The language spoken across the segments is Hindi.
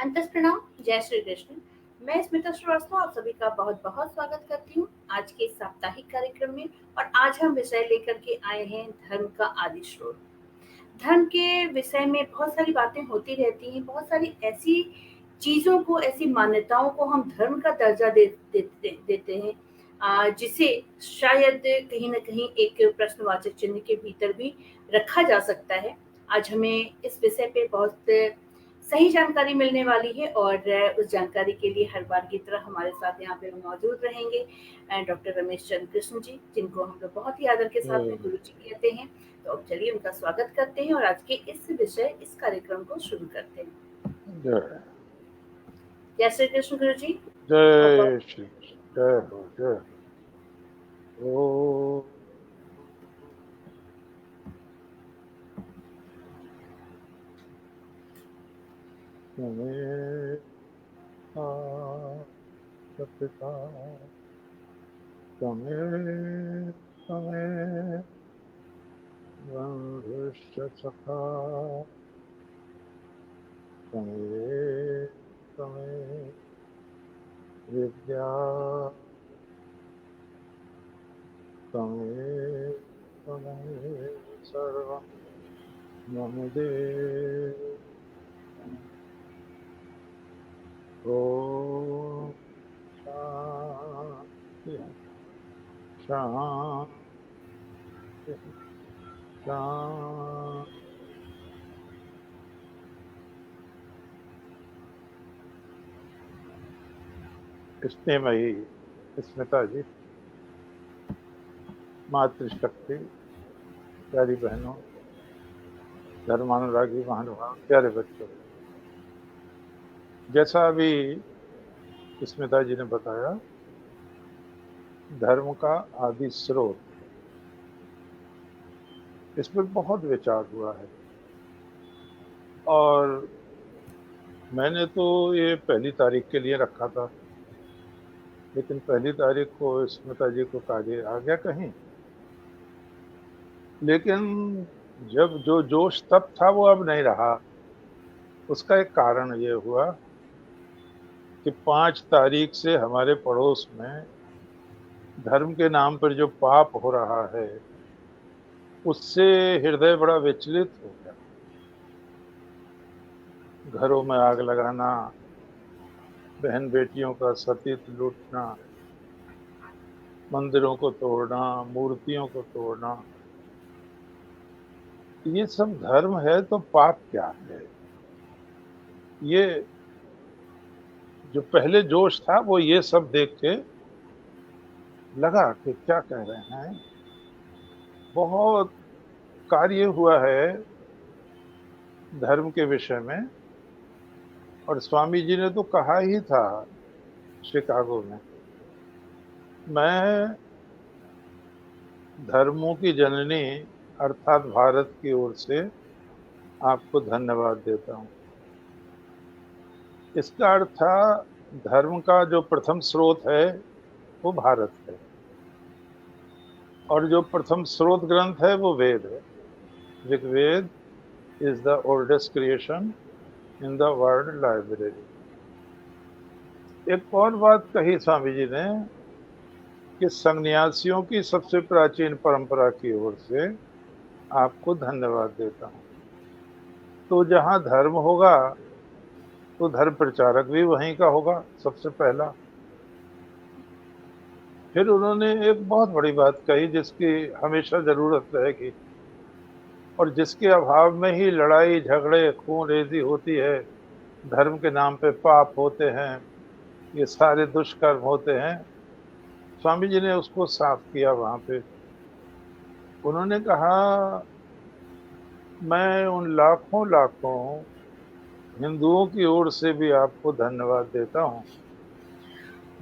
अंतस प्रणाम, जय श्री कृष्ण। मैं स्मिता श्रीवास्तव आप सभी का बहुत बहुत स्वागत करती हूँ आज के इस साप्ताहिक कार्यक्रम में। और आज हम विषय लेकर के आए हैं धर्म का आदि स्रोत। धर्म के विषय में बहुत सारी बातें होती रहती हैं, बहुत सारी ऐसी चीज़ों को, ऐसी मान्यताओं को हम धर्म का दर्जा देते हैं, जिसे शायद कहीं न कहीं एक प्रश्नवाचक चिन्ह के भीतर भी रखा जा सकता है। आज हमें इस विषय पे बहुत सही जानकारी मिलने वाली है और उस जानकारी के लिए हर बार की तरह हमारे साथ यहाँ पे मौजूद रहेंगे डॉक्टर रमेश चंद्र कृष्ण जी, जिनको हम लोग बहुत ही आदर के साथ में जय गुरु जी कहते हैं। तो अब चलिए उनका स्वागत करते हैं और आज के इस कार्यक्रम को शुरू करते हैं। जय जय श्री कृष्ण गुरु जी। बहुत बहुत जय श्री कृष्ण। जय हो जय हो। तुम्हें पिता तुम्हें तुम्हें बंधुश्च सखा तुम्हें तुम्हें विद्या तुम्हें तुम्हें सर्वं मम देव। ओम शांति शांति शांति। स्नेहमयी स्मिता जी, मातृशक्ति, प्यारी बहनों, धर्मानुरागी महानुभाव, प्यारे बच्चों, जैसा अभी स्मिता जी ने बताया, धर्म का आदि स्रोत, इस पर बहुत विचार हुआ है। और मैंने तो ये पहली तारीख के लिए रखा था, लेकिन पहली तारीख को स्मिता जी को कार्य आ गया कहीं। लेकिन जब जो जोश तब था वो अब नहीं रहा। उसका एक कारण ये हुआ कि 5 तारीख से हमारे पड़ोस में धर्म के नाम पर जो पाप हो रहा है, उससे हृदय बड़ा विचलित हो गया। घरों में आग लगाना, बहन बेटियों का सतीत लूटना, मंदिरों को तोड़ना, मूर्तियों को तोड़ना, ये सब धर्म है तो पाप क्या है? ये जो पहले जोश था वो ये सब देख के लगा कि क्या कह रहे हैं। बहुत कार्य हुआ है धर्म के विषय में, और स्वामी जी ने तो कहा ही था शिकागो में, मैं धर्मों की जननी अर्थात भारत की ओर से आपको धन्यवाद देता हूँ। इसका अर्थ था धर्म का जो प्रथम स्रोत है वो भारत है, और जो प्रथम स्रोत ग्रंथ है वो वेद है। Rigveda is the oldest creation in the world library. एक और बात कही स्वामी जी ने कि सन्यासियों की सबसे प्राचीन परंपरा की ओर से आपको धन्यवाद देता हूँ। तो जहाँ धर्म होगा तो धर्म प्रचारक भी वहीं का होगा सबसे पहला। फिर उन्होंने एक बहुत बड़ी बात कही जिसकी हमेशा जरूरत रहेगी, और जिसके अभाव में ही लड़ाई झगड़े खून रेजी होती है, धर्म के नाम पे पाप होते हैं, ये सारे दुष्कर्म होते हैं। स्वामी जी ने उसको साफ किया वहां पे। उन्होंने कहा, मैं उन लाखों लाखों हिंदुओं की ओर से भी आपको धन्यवाद देता हूँ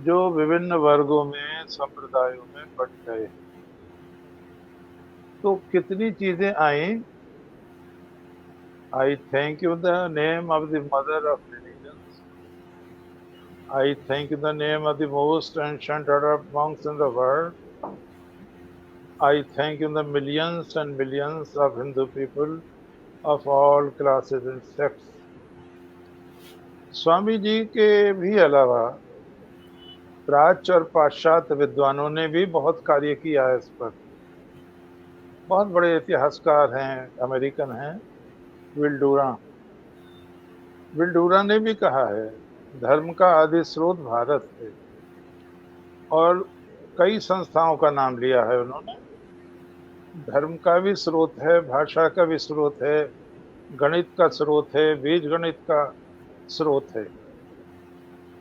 जो विभिन्न वर्गों में, संप्रदायों में बट गए। तो कितनी चीजें आई। I thank you the name of the mother of religions. I thank the name of the most ancient order of monks in the world. I thank the millions and millions of Hindu people of all classes and sects. Swami ji के भी अलावा प्राच्य और पाश्चात्य विद्वानों ने भी बहुत कार्य किया है इस पर। बहुत बड़े इतिहासकार हैं, अमेरिकन हैं, विल्डूरा। विल्डूरा ने भी कहा है, धर्म का आदि स्रोत भारत है। और कई संस्थाओं का नाम लिया है उन्होंने। धर्म का भी स्रोत है, भाषा का भी स्रोत है, गणित का स्रोत है, बीज गणित का स्रोत है।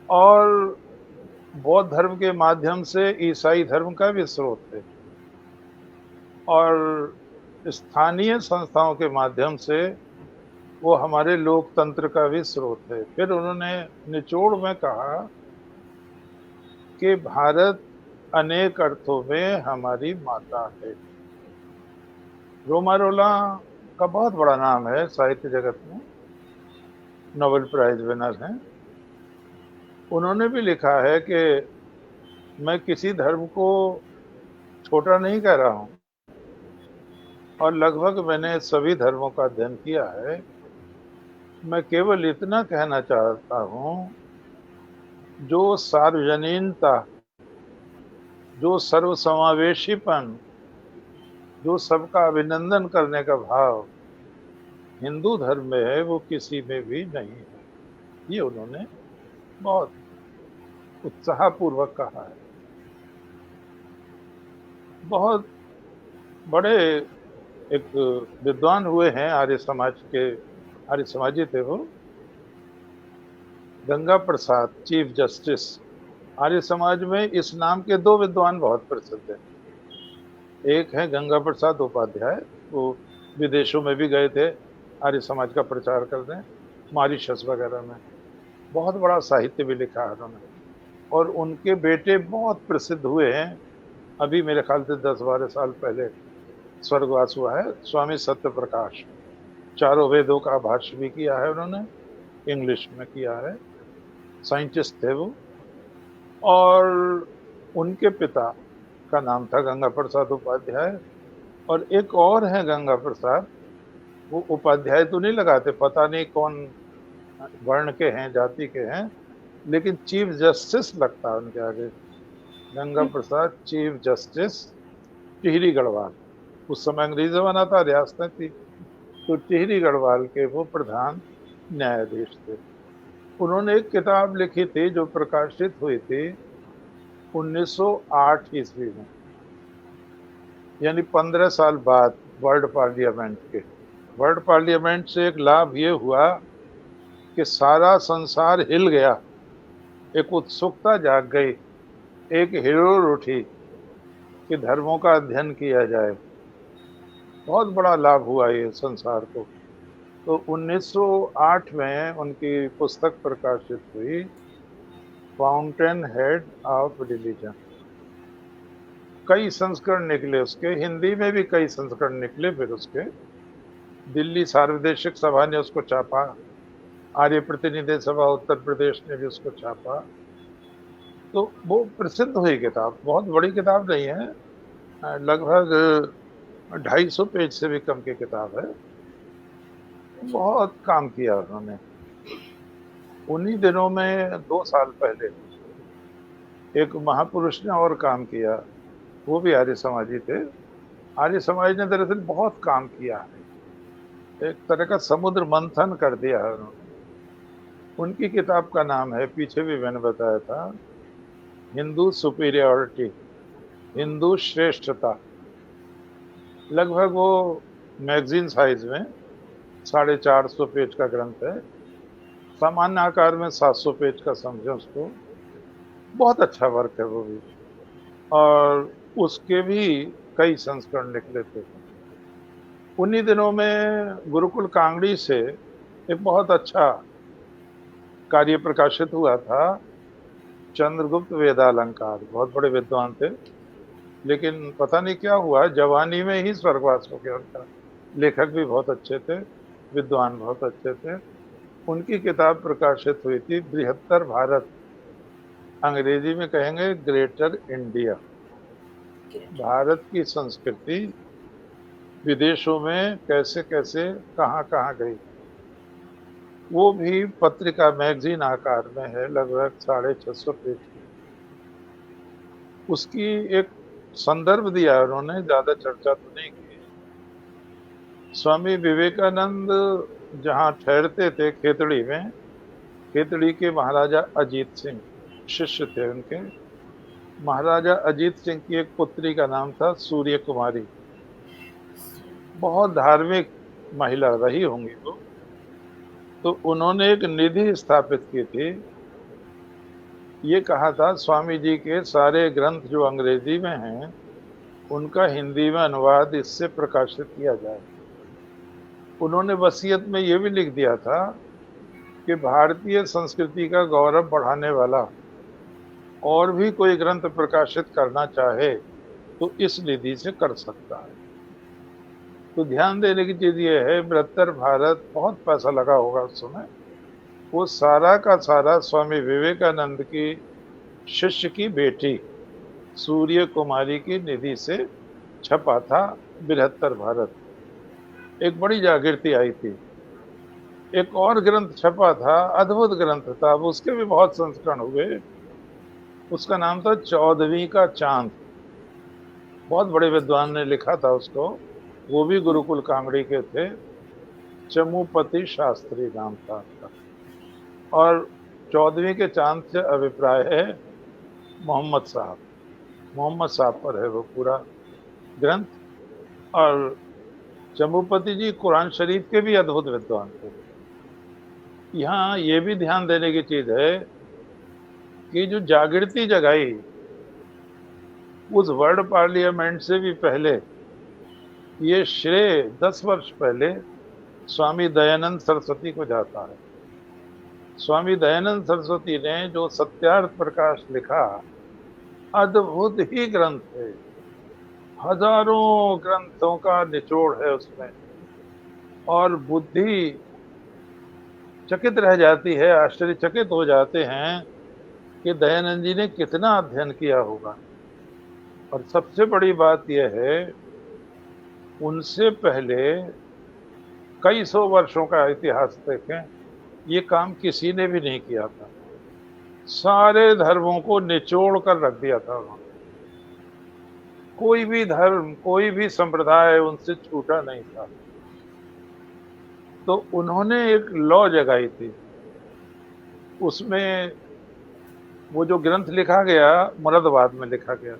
और बौद्ध धर्म के माध्यम से ईसाई धर्म का भी स्रोत है। और स्थानीय संस्थाओं के माध्यम से वो हमारे लोकतंत्र का भी स्रोत है। फिर उन्होंने निचोड़ में कहा कि भारत अनेक अर्थों में हमारी माता है। रोमारोला का बहुत बड़ा नाम है साहित्य जगत में, नोबेल प्राइज विनर हैं। उन्होंने भी लिखा है कि मैं किसी धर्म को छोटा नहीं कह रहा हूं, और लगभग मैंने सभी धर्मों का अध्ययन किया है। मैं केवल इतना कहना चाहता हूं, जो सार्वजनीनता, जो सर्वसमावेशीपन, जो सबका अभिनंदन करने का भाव हिंदू धर्म में है, वो किसी में भी नहीं है। ये उन्होंने बहुत उत्साहपूर्वक कहा है। बहुत बड़े एक विद्वान हुए हैं आर्य समाज के, आर्य समाजी थे वो, गंगा प्रसाद, चीफ जस्टिस। आर्य समाज में इस नाम के दो विद्वान बहुत प्रसिद्ध हैं। एक है गंगा प्रसाद उपाध्याय, वो विदेशों में भी गए थे आर्य समाज का प्रचार करने, मॉरिशस वगैरह में। बहुत बड़ा साहित्य भी लिखा है उन्होंने। और उनके बेटे बहुत प्रसिद्ध हुए हैं, अभी मेरे ख्याल से 10-12 साल पहले स्वर्गवास हुआ है, स्वामी सत्य प्रकाश। चारों वेदों का भाष्य भी किया है उन्होंने, इंग्लिश में किया है। साइंटिस्ट थे वो। और उनके पिता का नाम था गंगा प्रसाद उपाध्याय। और एक और है गंगा प्रसाद, वो उपाध्याय तो नहीं लगाते, पता नहीं कौन वर्ण के हैं, जाति के हैं, लेकिन चीफ जस्टिस लगता है उनके आगे। Ganga Prasad chief justice, Tehri Garhwal. उस समय अंग्रेजी जमाना था, रियासतें थी, तो टिहरी गढ़वाल के वो प्रधान न्यायाधीश थे। उन्होंने एक किताब लिखी थी जो प्रकाशित हुई थी 1908 ईस्वी में, यानी 15 साल बाद वर्ल्ड पार्लियामेंट के। वर्ल्ड पार्लियामेंट से एक लाभ ये हुआ कि सारा संसार हिल गया, एक उत्सुकता जाग गई, एक हिलोर उठी कि धर्मों का अध्ययन किया जाए। बहुत बड़ा लाभ हुआ ये संसार को। तो 1908 में उनकी पुस्तक प्रकाशित हुई, फाउंटेन हेड ऑफ रिलीजन। कई संस्करण निकले उसके, हिंदी में भी कई संस्करण निकले। फिर उसके दिल्ली सार्वदेशिक सभा ने उसको छापा, आर्य प्रतिनिधि सभा उत्तर प्रदेश ने भी उसको छापा। तो वो प्रसिद्ध हुई किताब, बहुत बड़ी किताब नहीं है, लगभग 250 पेज से भी कम की किताब है। बहुत काम किया उन्होंने। उन्हीं दिनों में 2 साल पहले एक महापुरुष ने और काम किया, वो भी आर्य समाजी थे। आर्य समाज ने दरअसल बहुत काम किया है, एक तरह का समुद्र मंथन कर दिया है उन्होंने। उनकी किताब का नाम है, पीछे भी मैंने बताया था, हिंदू सुपीरियरिटी, हिंदू श्रेष्ठता। लगभग वो मैगजीन साइज में 450 पेज का ग्रंथ है, सामान्य आकार में 700 पेज का समझे उसको। बहुत अच्छा वर्क है वो भी। और उसके भी कई संस्करण निकले थे। उन्हीं दिनों में गुरुकुल कांगड़ी से एक बहुत अच्छा कार्य प्रकाशित हुआ था, चंद्रगुप्त वेदालंकार। बहुत बड़े विद्वान थे, लेकिन पता नहीं क्या हुआ, जवानी में ही स्वर्गवास हो गया उनका। लेखक भी बहुत अच्छे थे, विद्वान बहुत अच्छे थे। उनकी किताब प्रकाशित हुई थी, बृहत्तर भारत, अंग्रेजी में कहेंगे ग्रेटर इंडिया। भारत की संस्कृति विदेशों में कैसे कैसे कहां कहां गई। वो भी पत्रिका मैगजीन आकार में है, लगभग 650 पेज की। उसकी एक संदर्भ दिया उन्होंने, ज्यादा चर्चा तो नहीं की। स्वामी विवेकानंद जहाँ ठहरते थे खेतड़ी में, खेतड़ी के महाराजा अजीत सिंह शिष्य थे उनके। महाराजा अजीत सिंह की एक पुत्री का नाम था सूर्य कुमारी। बहुत धार्मिक महिला रही होंगी वो। तो उन्होंने एक निधि स्थापित की थी। ये कहा था स्वामी जी के सारे ग्रंथ जो अंग्रेजी में हैं उनका हिंदी में अनुवाद इससे प्रकाशित किया जाए। उन्होंने वसीयत में ये भी लिख दिया था कि भारतीय संस्कृति का गौरव बढ़ाने वाला और भी कोई ग्रंथ प्रकाशित करना चाहे तो इस निधि से कर सकता है। तो ध्यान देने की चीज ये है, बृहत्तर भारत बहुत पैसा लगा होगा उस समय। वो सारा का सारा स्वामी विवेकानंद की शिष्य की बेटी सूर्य कुमारी की निधि से छपा था बृहत्तर भारत। एक बड़ी जागृति आई थी। एक और ग्रंथ छपा था, अद्भुत ग्रंथ था, उसके भी बहुत संस्करण हुए। उसका नाम था 14वीं का चांद। बहुत बड़े विद्वान ने लिखा था उसको, वो भी गुरुकुल कांगड़ी के थे। चमुपति शास्त्री नाम था उसका। और 14वीं के चांद से अभिप्राय है मोहम्मद साहब। मोहम्मद साहब पर है वो पूरा ग्रंथ। और चमुपति जी कुरान शरीफ के भी अद्भुत विद्वान थे। यहाँ ये भी ध्यान देने की चीज है कि जो जागृति जगाई उस वर्ल्ड पार्लियामेंट से भी पहले, ये श्रेय 10 वर्ष पहले स्वामी दयानंद सरस्वती को जाता है। स्वामी दयानंद सरस्वती ने जो सत्यार्थ प्रकाश लिखा, अद्भुत ही ग्रंथ है। हजारों ग्रंथों का निचोड़ है उसमें। और बुद्धि चकित रह जाती है, आश्चर्यचकित हो जाते हैं कि दयानंद जी ने कितना अध्ययन किया होगा। और सबसे बड़ी बात यह है, उनसे पहले कई सौ वर्षों का इतिहास देखें, ये काम किसी ने भी नहीं किया था। सारे धर्मों को निचोड़ कर रख दिया था उन्होंने। कोई भी धर्म, कोई भी संप्रदाय उनसे छूटा नहीं था। तो उन्होंने एक लॉ जगाई थी। उसमें वो जो ग्रंथ लिखा गया, मुरादाबाद में लिखा गया।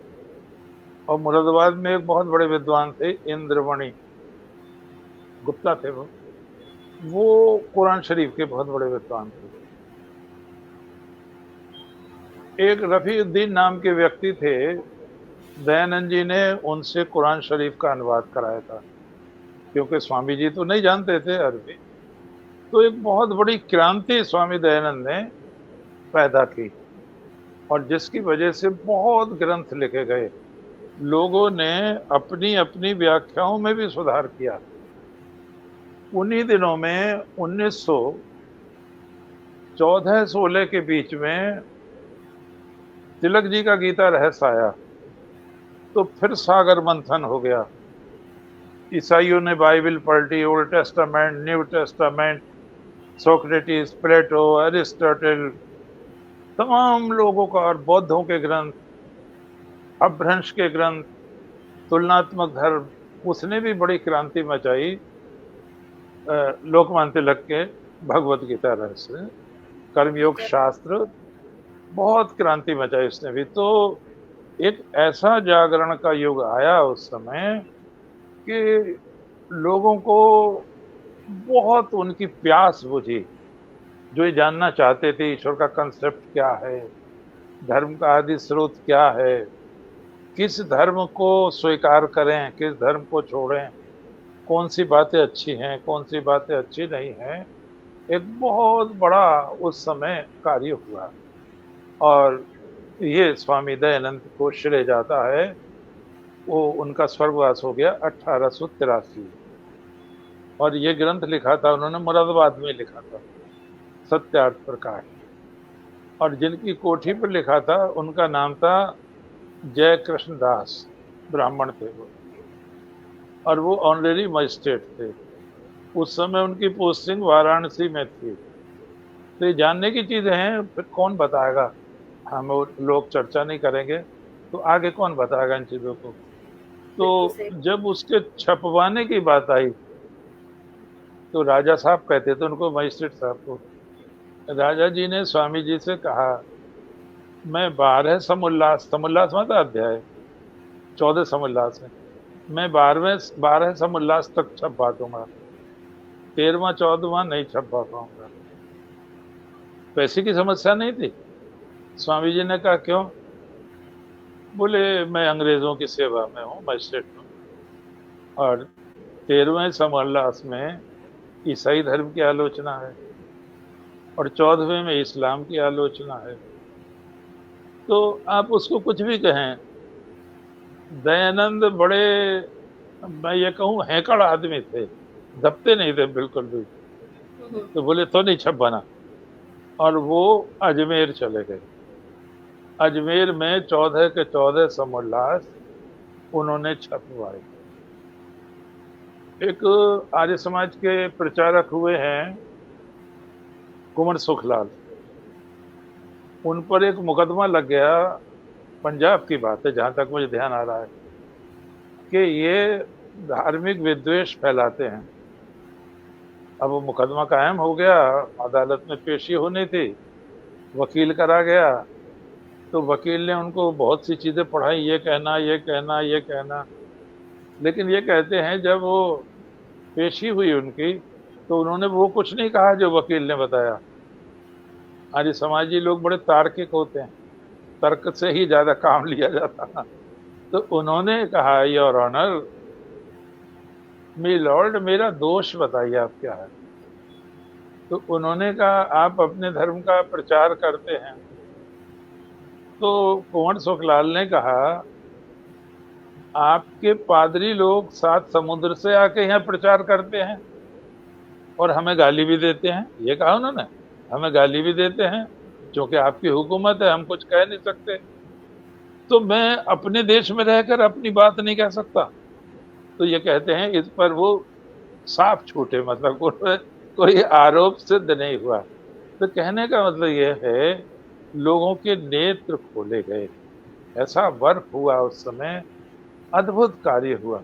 और मुरादाबाद में एक बहुत बड़े विद्वान थे, इंद्रमणि गुप्ता थे वो कुरान शरीफ के बहुत बड़े विद्वान थे। एक रफीउद्दीन नाम के व्यक्ति थे, दयानंद जी ने उनसे कुरान शरीफ का अनुवाद कराया था, क्योंकि स्वामी जी तो नहीं जानते थे अरबी। तो एक बहुत बड़ी क्रांति स्वामी दयानंद ने पैदा की, और जिसकी वजह से बहुत ग्रंथ लिखे गए। लोगों ने अपनी अपनी व्याख्याओं में भी सुधार किया। उन्हीं दिनों में 1914-16 के बीच में तिलक जी का गीता रहस्य आया, तो फिर सागर मंथन हो गया। ईसाइयों ने बाइबल पलटी, old testament, new testament, Socrates, Plato, Aristotle, तमाम लोगों का, और बौद्धों के ग्रंथ, अपभ्रंश के ग्रंथ, तुलनात्मक धर्म, उसने भी बड़ी क्रांति मचाई। लोकमान्य तिलक के भगवत गीता रहस्य, कर्मयोग शास्त्र, बहुत क्रांति मचाई उसने भी। तो एक ऐसा जागरण का युग आया उस समय कि लोगों को बहुत उनकी प्यास बुझी, जो ये जानना चाहते थे ईश्वर का कंसेप्ट क्या है, धर्म का आदि स्रोत क्या है, किस धर्म को स्वीकार करें, किस धर्म को छोड़ें, कौन सी बातें अच्छी हैं, कौन सी बातें अच्छी नहीं हैं। एक बहुत बड़ा उस समय कार्य हुआ, और ये स्वामी दयानंद को श्रेय जाता है। वो उनका स्वर्गवास हो गया 1883। और ये ग्रंथ लिखा था उन्होंने मुरादाबाद में लिखा था, सत्यार्थ प्रकाश। और जिनकी कोठी पर लिखा था उनका नाम था जय कृष्ण दास, ब्राह्मण थे वो, और वो ऑनरेरी मजिस्ट्रेट थे। उस समय उनकी पोस्टिंग वाराणसी में थी। तो ये जानने की चीजें हैं, फिर कौन बताएगा? हम लोग चर्चा नहीं करेंगे तो आगे कौन बताएगा इन चीजों को? बिल्कुल तो सही। जब उसके छपवाने की बात आई तो राजा साहब कहते थे उनको, मजिस्ट्रेट साहब को, राजा जी ने स्वामी जी से कहा, मैं 12 समुल्लास, समुल्लास मतलब अध्याय, 14 समुल्लास है, मैं 12 समुल्लास तक छपवा दूंगा, 13वां 14वां नहीं छपवा पाऊंगा। पैसे की समस्या नहीं थी। स्वामी जी ने कहा क्यों? बोले मैं अंग्रेजों की सेवा में हूँ, मजिस्ट्रेट हूँ, और 13वें समुल्लास में ईसाई धर्म की आलोचना है और 14वें में इस्लाम की आलोचना है। तो आप उसको कुछ भी कहें, दयानंद बड़े, मैं ये कहूँ, हैकड़ आदमी थे, दबते नहीं थे बिल्कुल भी। हम्म, तो बोले तो नहीं छपवाना, और वो अजमेर चले गए। अजमेर में 14 के 14 समुल्लास उन्होंने छपवाए। एक आर्य समाज के प्रचारक हुए हैं कुंवर सुखलाल, उन पर एक मुकदमा लग गया, पंजाब की बात है जहां तक मुझे ध्यान आ रहा है, कि ये धार्मिक विद्वेष फैलाते हैं। अब वो मुकदमा कायम हो गया, अदालत में पेशी होनी थी, वकील करा गया, तो वकील ने उनको बहुत सी चीजें पढ़ाई, ये कहना ये कहना ये कहना, लेकिन ये कहते हैं जब वो पेशी हुई उनकी, तो उन्होंने वो कुछ नहीं कहा जो वकील ने बताया। आर्य समाजी लोग बड़े तार्किक होते हैं, तर्क से ही ज्यादा काम लिया जाता है। तो उन्होंने कहा, योर ऑनर, मी लॉर्ड, मेरा दोष बताइए आप क्या है? तो उन्होंने कहा, आप अपने धर्म का प्रचार करते हैं। तो कुंवर सुखलाल ने कहा, आपके पादरी लोग 7 समुद्र से आके यहाँ प्रचार करते हैं और हमें गाली भी देते हैं। ये कहा उन्होंने, हमें गाली भी देते हैं, क्योंकि आपकी हुकूमत है, हम कुछ कह नहीं सकते। तो मैं अपने देश में रहकर अपनी बात नहीं कह सकता? तो ये कहते हैं, इस पर वो साफ छूटे, मतलब कोई आरोप सिद्ध नहीं हुआ। तो कहने का मतलब ये है, लोगों के नेत्र खोले गए, ऐसा वर्क हुआ उस समय, अद्भुत कार्य हुआ।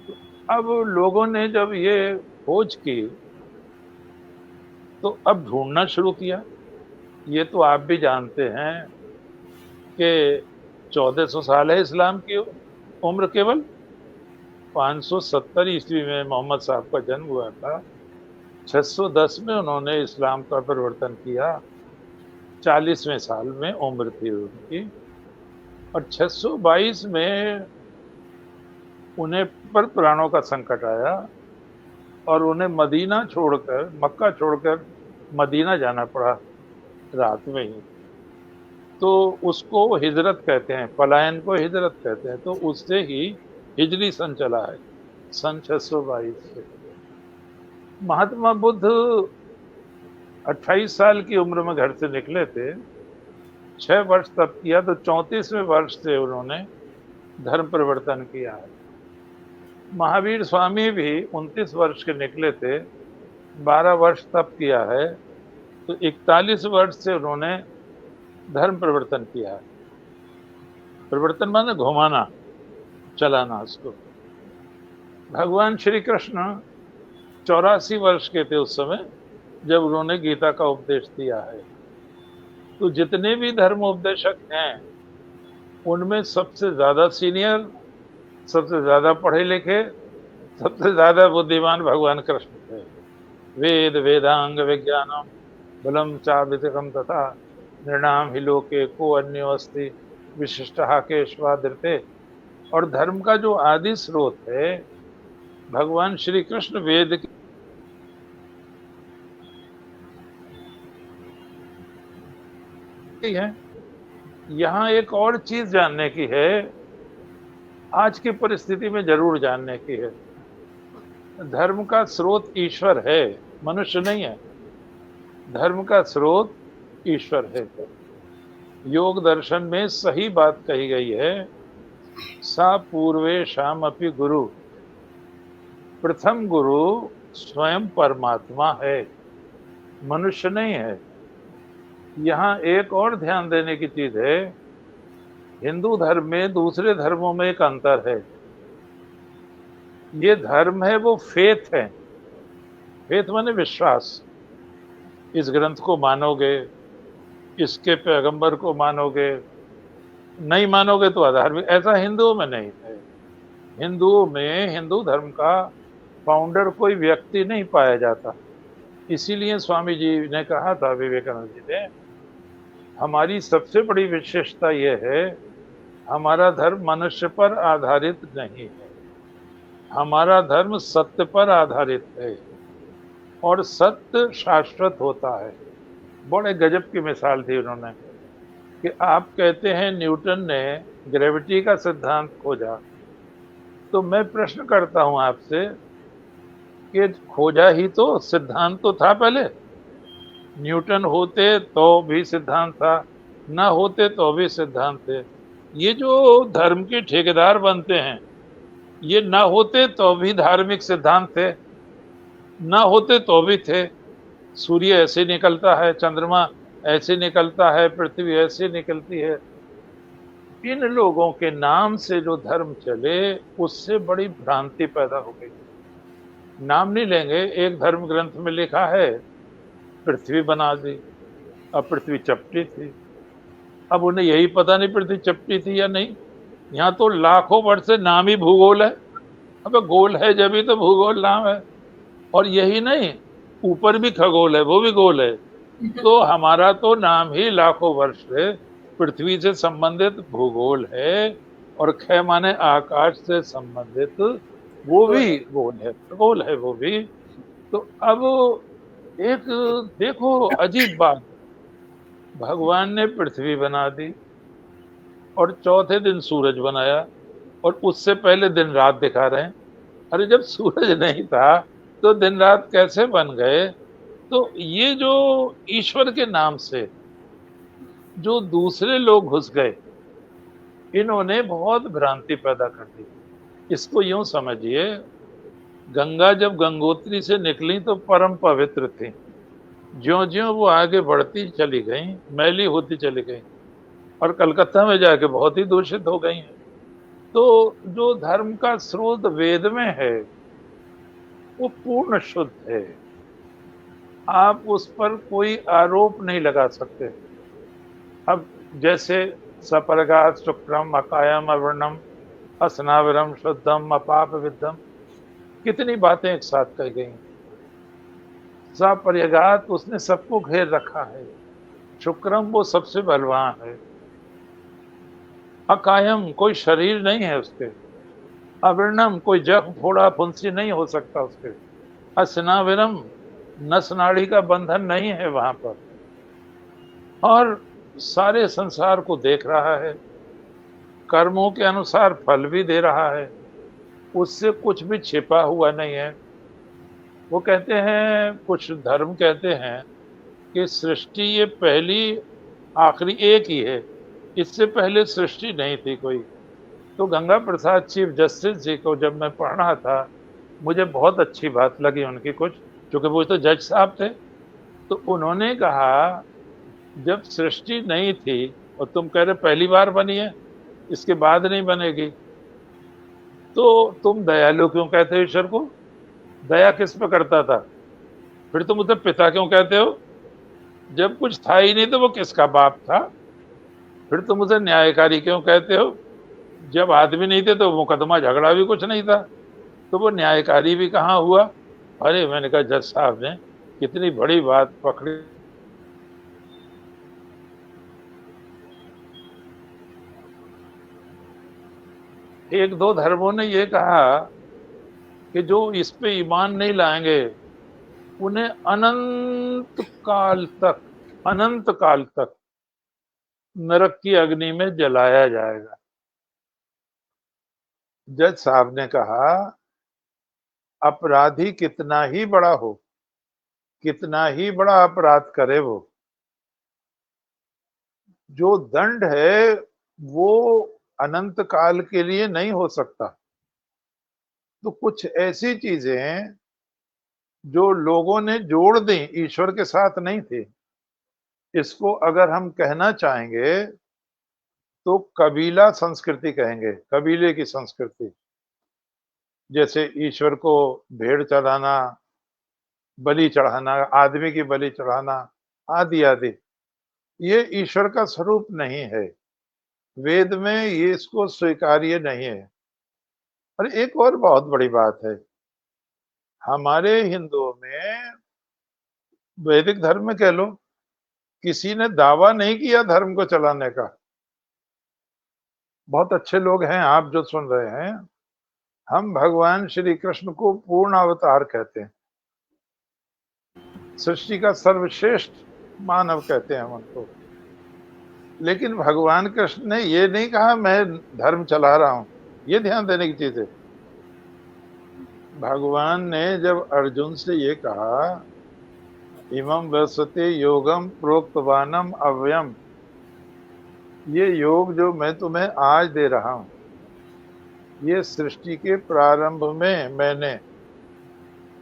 तो अब लोगों ने जब ये खोज की तो अब ढूंढना शुरू किया। ये तो आप भी जानते हैं कि 1400 साल है इस्लाम की उम्र, केवल 570 ईस्वी में मोहम्मद साहब का जन्म हुआ था, 610 में उन्होंने इस्लाम का परिवर्तन किया, 40वें साल में उम्र थी उनकी, और 622 में उन्हें पर प्राणों का संकट आया और उन्हें मदीना छोड़कर, मक्का छोड़कर मदीना जाना पड़ा रात में ही। तो उसको हिजरत कहते हैं, पलायन को हिजरत कहते हैं। तो उससे ही हिजरी सन चला है, सन 622 से। महात्मा बुद्ध 28 साल की उम्र में घर से निकले थे, 6 वर्ष तप किया, तो 34वें वर्ष से उन्होंने धर्म परिवर्तन किया है। महावीर स्वामी भी 29 वर्ष के निकले थे, 12 वर्ष तप किया है, तो 41 वर्ष से उन्होंने धर्म परिवर्तन किया है। परिवर्तन माने घुमाना, चलाना उसको। भगवान श्री कृष्ण 84 वर्ष के थे उस समय जब उन्होंने गीता का उपदेश दिया है। तो जितने भी धर्म उपदेशक हैं, उनमें सबसे ज्यादा सीनियर, सबसे ज्यादा पढ़े लिखे, सबसे ज्यादा बुद्धिमान भगवान कृष्ण थे। वेद वेदांग विज्ञानम बलम चाभितकम तथा निर्णाम ही लोके को अन्यो अस्ति विशिष्ट केशवादृते। और धर्म का जो आदि स्रोत है, भगवान श्री कृष्ण वेद की है। यहाँ एक और चीज जानने की है, आज की परिस्थिति में जरूर जानने की है। धर्म का स्रोत ईश्वर है, मनुष्य नहीं है। धर्म का स्रोत ईश्वर है। योग दर्शन में सही बात कही गई है, सा पूर्वेशाम अपि गुरु, प्रथम गुरु स्वयं परमात्मा है, मनुष्य नहीं है। यहाँ एक और ध्यान देने की चीज है, हिंदू धर्म में दूसरे धर्मों में एक अंतर है। ये धर्म है वो फेथ है। फेथ माने विश्वास। इस ग्रंथ को मानोगे, इसके पैगंबर को मानोगे, नहीं मानोगे तो अधार्मिक। ऐसा हिंदुओं में नहीं है। हिंदुओं में, हिंदू धर्म का फाउंडर कोई व्यक्ति नहीं पाया जाता। इसीलिए स्वामी जी ने कहा था, विवेकानंद जी ने, हमारी सबसे बड़ी विशेषता यह है, हमारा धर्म मनुष्य पर आधारित नहीं है, हमारा धर्म सत्य पर आधारित है और सत्य शाश्वत होता है। बड़े गजब की मिसाल दी उन्होंने कि आप कहते हैं न्यूटन ने ग्रेविटी का सिद्धांत खोजा, तो मैं प्रश्न करता हूं आपसे कि खोजा ही तो, सिद्धांत तो था पहले। न्यूटन होते तो भी सिद्धांत था, ना होते तो भी सिद्धांत थे। ये जो धर्म के ठेकेदार बनते हैं, ये ना होते तो भी धार्मिक सिद्धांत थे, ना होते तो भी थे। सूर्य ऐसे निकलता है, चंद्रमा ऐसे निकलता है, पृथ्वी ऐसे निकलती है। इन लोगों के नाम से जो धर्म चले, उससे बड़ी भ्रांति पैदा हो गई। नाम नहीं लेंगे, एक धर्म ग्रंथ में लिखा है पृथ्वी बना दी। अब पृथ्वी चपटी थी, अब उन्हें यही पता नहीं पृथ्वी चपटी थी या नहीं। यहाँ तो लाखों वर्ष से नाम ही भूगोल है। अब गोल है जब ही तो भूगोल नाम है। और यही नहीं, ऊपर भी खगोल है, वो भी गोल है। तो हमारा तो नाम ही लाखों वर्ष से पृथ्वी से संबंधित भूगोल है, और ख माने आकाश से संबंधित वो भी गोल है, खगोल है वो भी। तो अब एक देखो अजीब बात, भगवान ने पृथ्वी बना दी और चौथे दिन सूरज बनाया, और उससे पहले दिन रात दिखा रहे हैं। अरे जब सूरज नहीं था तो दिन रात कैसे बन गए? तो ये जो ईश्वर के नाम से जो दूसरे लोग घुस गए, इन्होंने बहुत भ्रांति पैदा कर दी। इसको यूं समझिए, गंगा जब गंगोत्री से निकली तो परम पवित्र थी। ज्यों-ज्यों वो आगे बढ़ती चली गई, मैली होती चली गई, और कलकत्ता में जाके बहुत ही दूषित हो गई हैं। तो जो धर्म का स्रोत वेद में है, वो पूर्ण शुद्ध है। आप उस पर कोई आरोप नहीं लगा सकते। अब जैसे सपर्गात शुक्रम अकायम अवर्णम असनाविरम शुद्धम अपाप विद्धम, कितनी बातें एक साथ कही गई। सपर्यगात, उसने सबको घेर रखा है। शुक्रम, वो सबसे बलवान है। अकायम, कोई शरीर नहीं है उसके। अवर्णम, कोई जख्म फोड़ा फुंसी नहीं हो सकता उसके। असनाविरम, नस नाड़ी का बंधन नहीं है वहां पर। और सारे संसार को देख रहा है, कर्मों के अनुसार फल भी दे रहा है, उससे कुछ भी छिपा हुआ नहीं है। वो कहते हैं, कुछ धर्म कहते हैं कि सृष्टि ये पहली आखिरी एक ही है, इससे पहले सृष्टि नहीं थी कोई। तो Ganga Prasad chief justice G को जब मैं पढ़ रहा था, मुझे बहुत अच्छी बात लगी उनकी कुछ, क्योंकि वो तो जज साहब थे। तो उन्होंने कहा, जब सृष्टि नहीं थी और तुम कह रहे पहली बार बनी है, इसके बाद नहीं बनेगी, तो तुम दयालु क्यों कहते हो ईश्वर को? दया किस पे करता था? फिर तुम उसे पिता क्यों कहते हो? जब कुछ था ही नहीं तो वो किसका बाप था? फिर तुम उसे न्यायकारी क्यों कहते हो? जब आदमी नहीं थे तो मुकदमा झगड़ा भी कुछ नहीं था, तो वो न्यायकारी भी कहाँ हुआ? अरे मैंने कहा, जज साहब ने कितनी बड़ी बात पकड़ी। एक दो धर्मों ने ये कहा कि जो इस पे ईमान नहीं लाएंगे, उन्हें अनंत काल तक नरक की अग्नि में जलाया जाएगा। जज साहब ने कहा, अपराधी कितना ही बड़ा हो, कितना ही बड़ा अपराध करे, वो जो दंड है वो अनंत काल के लिए नहीं हो सकता। तो कुछ ऐसी चीजें जो लोगों ने जोड़ दी, ईश्वर के साथ नहीं थी, इसको अगर हम कहना चाहेंगे तो कबीला संस्कृति कहेंगे, कबीले की संस्कृति। जैसे ईश्वर को भेड़ चढ़ाना, बलि चढ़ाना, आदमी की बलि चढ़ाना, आदि आदि, ये ईश्वर का स्वरूप नहीं है। वेद में ये इसको स्वीकार्य नहीं है। और एक और बहुत बड़ी बात है, हमारे हिंदुओं में, वैदिक धर्म में कह लो, किसी ने दावा नहीं किया धर्म को चलाने का। बहुत अच्छे लोग हैं आप जो सुन रहे हैं, हम भगवान श्री कृष्ण को पूर्ण अवतार कहते हैं, सृष्टि का सर्वश्रेष्ठ मानव कहते हैं हम उनको। लेकिन भगवान कृष्ण ने ये नहीं कहा मैं धर्म चला रहा हूं, ये ध्यान देने की चीज है। भगवान ने जब अर्जुन से ये कहा, इमं वसते योगम प्रोक्तवानम अव्ययम, ये योग जो मैं तुम्हें आज दे रहा हूं, ये सृष्टि के प्रारंभ में मैंने,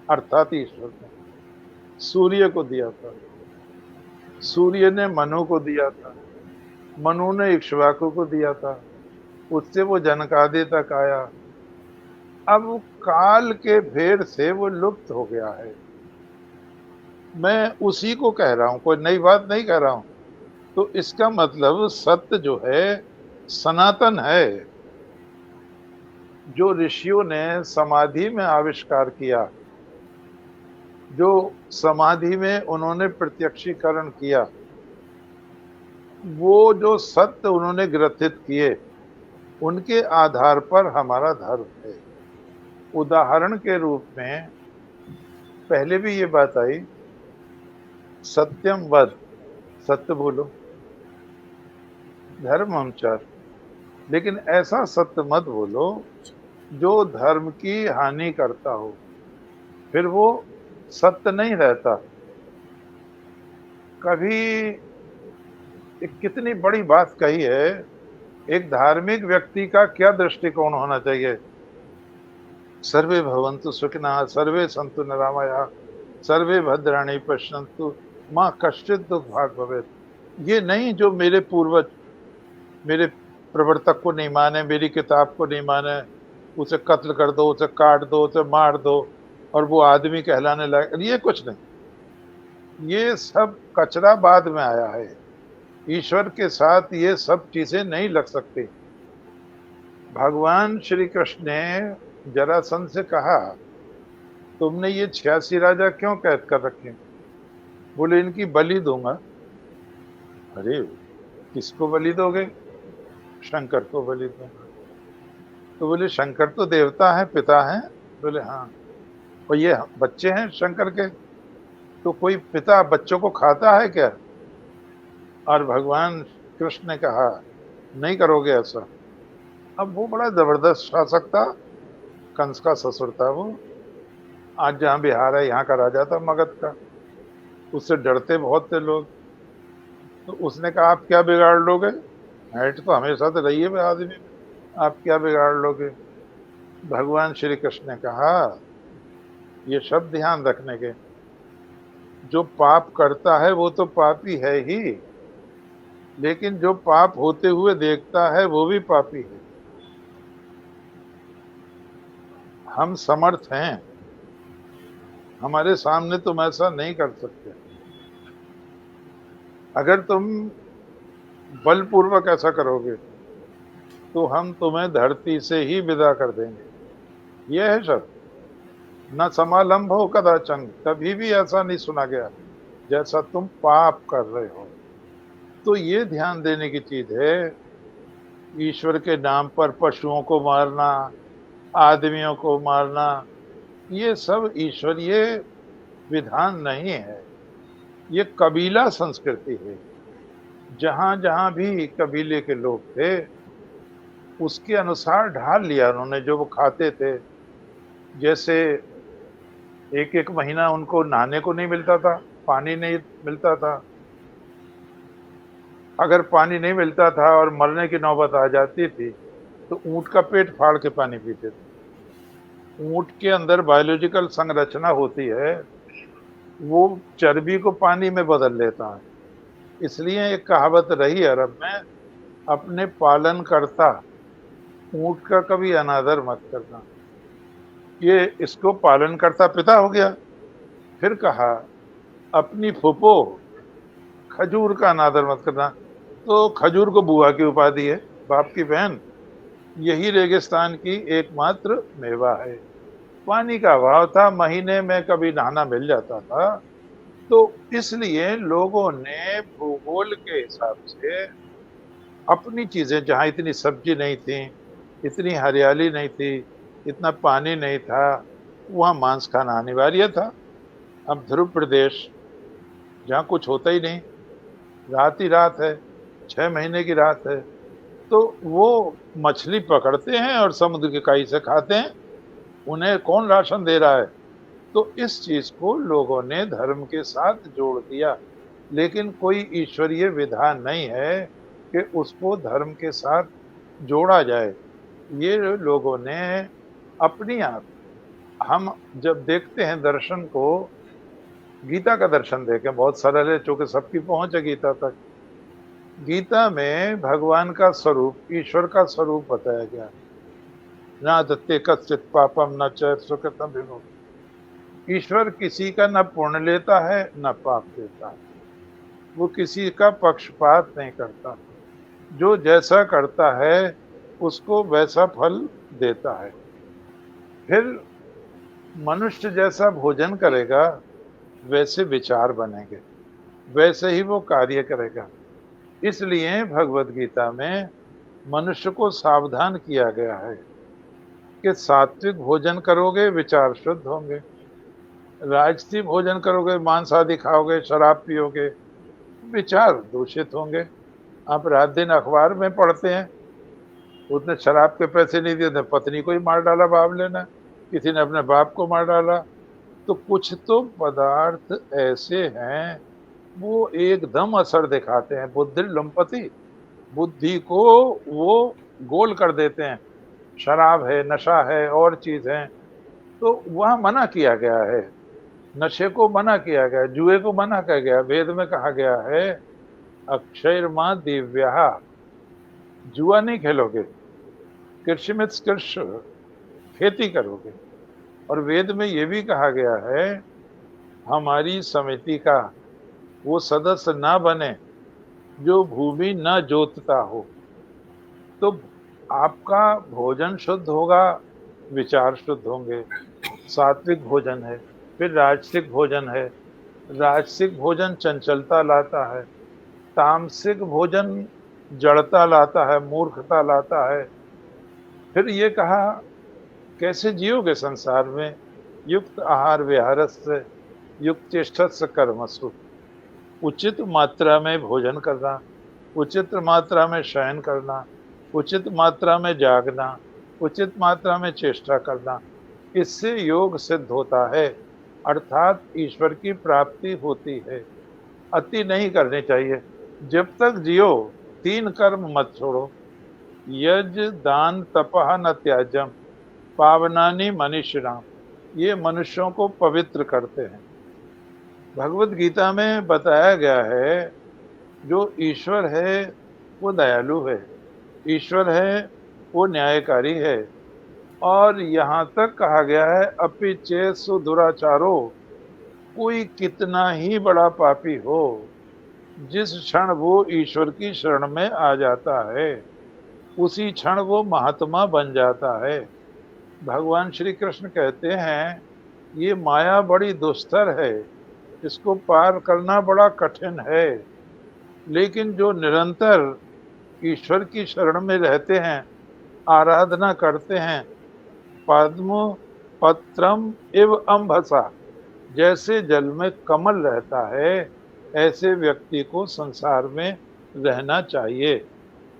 अर्थात ईश्वर ने, सूर्य को दिया था, सूर्य ने मनु को दिया था, मनु ने इक्ष्वाकु को दिया था, उससे वो जनकादि तक आया। अब काल के भेद से वो लुप्त हो गया है। मैं उसी को कह रहा हूं, कोई नई बात नहीं कह रहा हूं। तो इसका मतलब सत्य जो है सनातन है, जो ऋषियों ने समाधि में आविष्कार किया, जो समाधि में उन्होंने प्रत्यक्षीकरण किया, वो जो सत्य उन्होंने ग्रथित किए, उनके आधार पर हमारा धर्म है। उदाहरण के रूप में पहले भी ये बात आई, सत्यम वद, सत्य बोलो, धर्मम चर, लेकिन ऐसा सत्य मत बोलो जो धर्म की हानि करता हो, फिर वो सत्य नहीं रहता। कभी एक कितनी बड़ी बात कही है, एक धार्मिक व्यक्ति का क्या दृष्टिकोण होना चाहिए, सर्वे भवन्तु सुखिनः, सर्वे सन्तु निरामयाः, सर्वे भद्राणि पश्यन्तु मां कश्चित् दुख भाग भवेत्। ये नहीं जो मेरे पूर्वज, मेरे प्रवर्तक को नहीं माने, मेरी किताब को नहीं माने, उसे कत्ल कर दो, उसे काट दो, उसे मार दो और वो आदमी कहलाने लगे, ये कुछ नहीं। ये सब कचरा बाद में आया है। ईश्वर के साथ ये सब चीजें नहीं लग सकती। भगवान श्री कृष्ण ने जरासंध से कहा, तुमने ये 86 राजा क्यों कैद कर रखे? बोले इनकी बलि दूंगा। अरे किसको बलि दोगे? शंकर को बलि दूंगा। तो बोले शंकर तो देवता है, पिता है? बोले हाँ। और ये बच्चे हैं शंकर के, तो कोई पिता बच्चों को खाता है क्या? और भगवान कृष्ण ने कहा नहीं करोगे ऐसा। अब वो बड़ा जबरदस्त शासक था, कंस का ससुर था वो। आज जहाँ बिहार है यहाँ का राजा था मगध का, उससे डरते बहुत थे लोग। तो उसने कहा आप क्या बिगाड़ लोगे? हाइट तो हमेशा तो रही है आदमी में, आप क्या बिगाड़ लोगे? भगवान श्री कृष्ण ने कहा ये शब्द ध्यान रखने के, जो पाप करता है वो तो पापी है ही, लेकिन जो पाप होते हुए देखता है वो भी पापी है। हम समर्थ हैं, हमारे सामने तुम ऐसा नहीं कर सकते। अगर तुम बलपूर्वक ऐसा करोगे तो हम तुम्हें धरती से ही विदा कर देंगे। यह है शब्द, न समालंब हो कदाचन, कभी भी ऐसा नहीं सुना गया जैसा तुम पाप कर रहे हो। तो ये ध्यान देने की चीज है, ईश्वर के नाम पर पशुओं को मारना, आदमियों को मारना, ये सब ईश्वरीय विधान नहीं है, ये कबीला संस्कृति है। जहां जहां भी कबीले के लोग थे उसके अनुसार ढाल लिया उन्होंने जो वो खाते थे। जैसे एक एक महीना उनको नहाने को नहीं मिलता था, पानी नहीं मिलता था। अगर पानी नहीं मिलता था और मरने की नौबत आ जाती थी तो ऊंट का पेट फाड़ के पानी पीते थे। ऊंट के अंदर बायोलॉजिकल संरचना होती है, वो चर्बी को पानी में बदल लेता है। इसलिए एक कहावत रही अरब में, अपने पालन करता ऊंट का कभी अनादर मत करना। ये इसको पालन करता पिता हो गया। फिर कहा अपनी फुफो खजूर का अनादर मत करना, तो खजूर को बुआ की उपाधि है, बाप की बहन। यही रेगिस्तान की एकमात्र मेवा है। पानी का अभाव था, महीने में कभी नहाना मिल जाता था, तो इसलिए लोगों ने भूगोल के हिसाब से अपनी चीजें, जहां इतनी सब्जी नहीं थी, इतनी हरियाली नहीं थी, इतना पानी नहीं था, वहां मांस खाना अनिवार्य था। अब ध्रुव प्रदेश जहां कुछ होता ही नहीं, रात ही रात है, 6 महीने की रात है, तो वो मछली पकड़ते हैं और समुद्र की खाई से खाते हैं। उन्हें कौन राशन दे रहा है? तो इस चीज को लोगों ने धर्म के साथ जोड़ दिया, लेकिन कोई ईश्वरीय विधान नहीं है कि उसको धर्म के साथ जोड़ा जाए। ये लोगों ने अपनी आप, हम जब देखते हैं दर्शन को, गीता का दर्शन देखें, बहुत सरल है, चूंकि सबकी पहुंच है गीता तक। गीता में भगवान का स्वरूप, ईश्वर का स्वरूप बताया गया। न दत्ते कश्चित् पापम न च सुकृतम विमुक्ति। ईश्वर किसी का न पुण्य लेता है न पाप देता है, वो किसी का पक्षपात नहीं करता, जो जैसा करता है उसको वैसा फल देता है। फिर मनुष्य जैसा भोजन करेगा वैसे विचार बनेंगे, वैसे ही वो कार्य करेगा। इसलिए भगवत गीता में मनुष्य को सावधान किया गया है कि सात्विक भोजन करोगे विचार शुद्ध होंगे, राजसी भोजन करोगे, मांस आदि खाओगे, शराब पियोगे, विचार दूषित होंगे। आप रात दिन अखबार में पढ़ते हैं, उसने शराब के पैसे नहीं दिए, पत्नी को ही मार डाला, बावले ने, किसी ने अपने बाप को मार डाला। तो कुछ तो पदार्थ ऐसे हैं वो एकदम असर दिखाते हैं, बुद्धि लुम्पति, बुद्धि को वो गोल कर देते हैं। शराब है, नशा है, और चीज है, तो वहां मना किया गया है। नशे को मना किया गया, जुए को मना किया गया। वेद में कहा गया है अक्षयर्मा दिव्या, जुआ नहीं खेलोगे, कृषिमित कृषि, खेती करोगे। और वेद में यह भी कहा गया है हमारी समिति का वो सदस्य ना बने जो भूमि न जोतता हो। तो आपका भोजन शुद्ध होगा, विचार शुद्ध होंगे। सात्विक भोजन है, फिर राजसिक भोजन है। राजसिक भोजन चंचलता लाता है, तामसिक भोजन जड़ता लाता है, मूर्खता लाता है। फिर ये कहा कैसे जियोगे संसार में, युक्त आहार विहारस्य युक्त चेष्टस्य कर्मसु। उचित मात्रा में भोजन करना, उचित मात्रा में शयन करना, उचित मात्रा में जागना, उचित मात्रा में चेष्टा करना, इससे योग सिद्ध होता है, अर्थात ईश्वर की प्राप्ति होती है। अति नहीं करनी चाहिए। जब तक जियो 3 कर्म मत छोड़ो, यज दान तपह न त्याजम पावनानि मनीषिणाम। ये मनुष्यों को पवित्र करते हैं। भगवत गीता में बताया गया है जो ईश्वर है वो दयालु है, ईश्वर है वो न्यायकारी है। और यहाँ तक कहा गया है अपि चेत्सु दुराचारो, कोई कितना ही बड़ा पापी हो, जिस क्षण वो ईश्वर की शरण में आ जाता है उसी क्षण वो महात्मा बन जाता है। भगवान श्री कृष्ण कहते हैं ये माया बड़ी दुस्तर है, इसको पार करना बड़ा कठिन है, लेकिन जो निरंतर ईश्वर की शरण में रहते हैं, आराधना करते हैं, पद्म पत्रम इव अम्भसा, जैसे जल में कमल रहता है, ऐसे व्यक्ति को संसार में रहना चाहिए।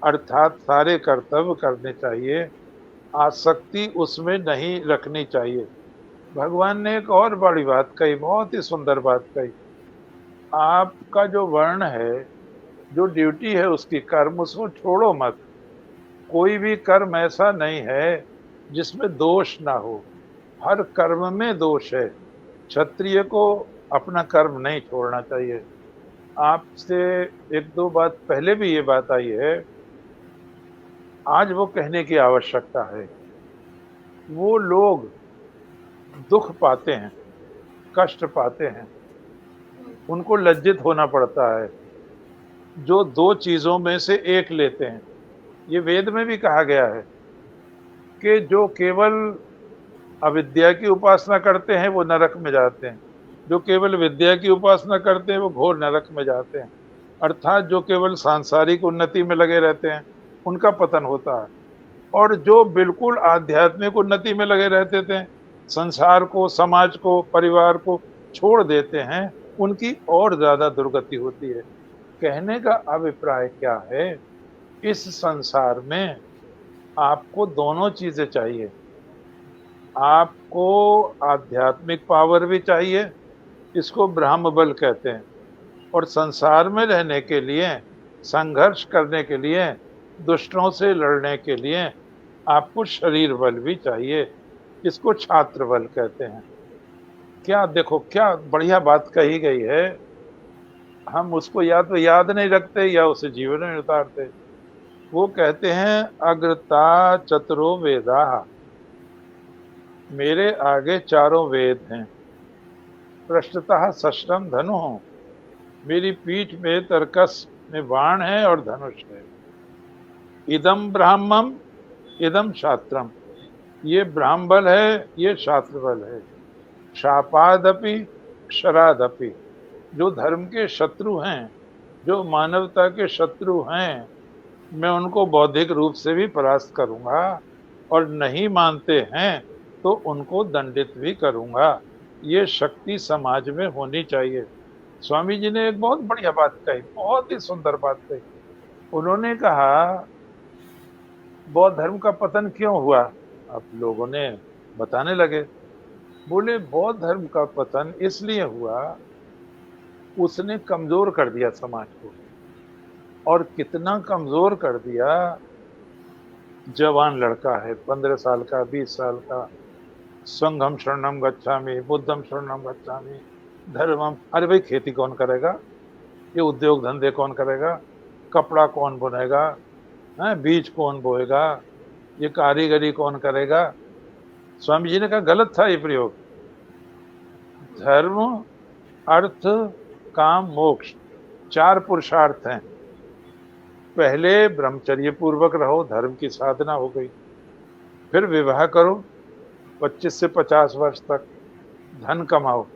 अर्थात सारे कर्तव्य करने चाहिए, आसक्ति उसमें नहीं रखनी चाहिए। भगवान ने एक और बड़ी बात कही, बहुत ही सुंदर बात कही। आपका जो वर्ण है, जो ड्यूटी है उसकी कर्म, उसको छोड़ो मत। कोई भी कर्म ऐसा नहीं है जिसमें दोष ना हो, हर कर्म में दोष है। क्षत्रिय को अपना कर्म नहीं छोड़ना चाहिए। आपसे एक दो बात पहले भी ये बात आई है, आज वो कहने की आवश्यकता है। वो लोग दुख पाते हैं, कष्ट पाते हैं, उनको लज्जित होना पड़ता है, जो दो चीजों में से एक लेते हैं। ये वेद में भी कहा गया है कि जो केवल अविद्या की उपासना करते हैं वो नरक में जाते हैं, जो केवल विद्या की उपासना करते हैं वो घोर नरक में जाते हैं। अर्थात जो केवल सांसारिक उन्नति में लगे रहते हैं उनका पतन होता है, और जो बिल्कुल आध्यात्मिक उन्नति में लगे रहते थे, संसार को, समाज को, परिवार को छोड़ देते हैं, उनकी और ज्यादा दुर्गति होती है। कहने का अभिप्राय क्या है, इस संसार में आपको दोनों चीजें चाहिए। आपको आध्यात्मिक पावर भी चाहिए, इसको ब्रह्म बल कहते हैं, और संसार में रहने के लिए, संघर्ष करने के लिए, दुष्टों से लड़ने के लिए आपको शरीर बल भी चाहिए, इसको छात्र बल कहते हैं। क्या देखो, क्या बढ़िया बात कही गई है। हम उसको या तो याद नहीं रखते या उसे जीवन में उतारते। वो कहते हैं अग्रता चतुरो वेदा, मेरे आगे चारों वेद हैं, पृष्ठतः षष्ठम धनु, मेरी पीठ में तरकस में बाण है और धनुष है। इदम ब्राह्मम इदम शास्त्रम, ये ब्राह्म बल है, ये शास्त्र बल है। शापादपि शरादपि, जो धर्म के शत्रु हैं, जो मानवता के शत्रु हैं, मैं उनको बौद्धिक रूप से भी परास्त करूंगा, और नहीं मानते हैं तो उनको दंडित भी करूंगा। ये शक्ति समाज में होनी चाहिए। स्वामी जी ने एक बहुत बढ़िया बात कही, बहुत ही सुंदर बात कही। उन्होंने कहा बौद्ध धर्म का पतन क्यों हुआ। अब लोगों ने बताने लगे, बोले बौद्ध धर्म का पतन इसलिए हुआ, उसने कमजोर कर दिया समाज को। और कितना कमजोर कर दिया, जवान लड़का है 15 साल का, 20 साल का, संघम शरणम गच्छामि, बुद्धम शरणम गच्छामि, धर्मम। अरे भाई, खेती कौन करेगा, ये उद्योग धंधे कौन करेगा, कपड़ा कौन बुनेगा, बीज कौन बोएगा, ये कारीगरी कौन करेगा। स्वामी जी ने कहा गलत था ये प्रयोग। धर्म, अर्थ, काम, मोक्ष, 4 पुरुषार्थ हैं। पहले ब्रह्मचर्य पूर्वक रहो, धर्म की साधना हो गई। फिर विवाह करो 25 से 50 वर्ष तक, धन कमाओ,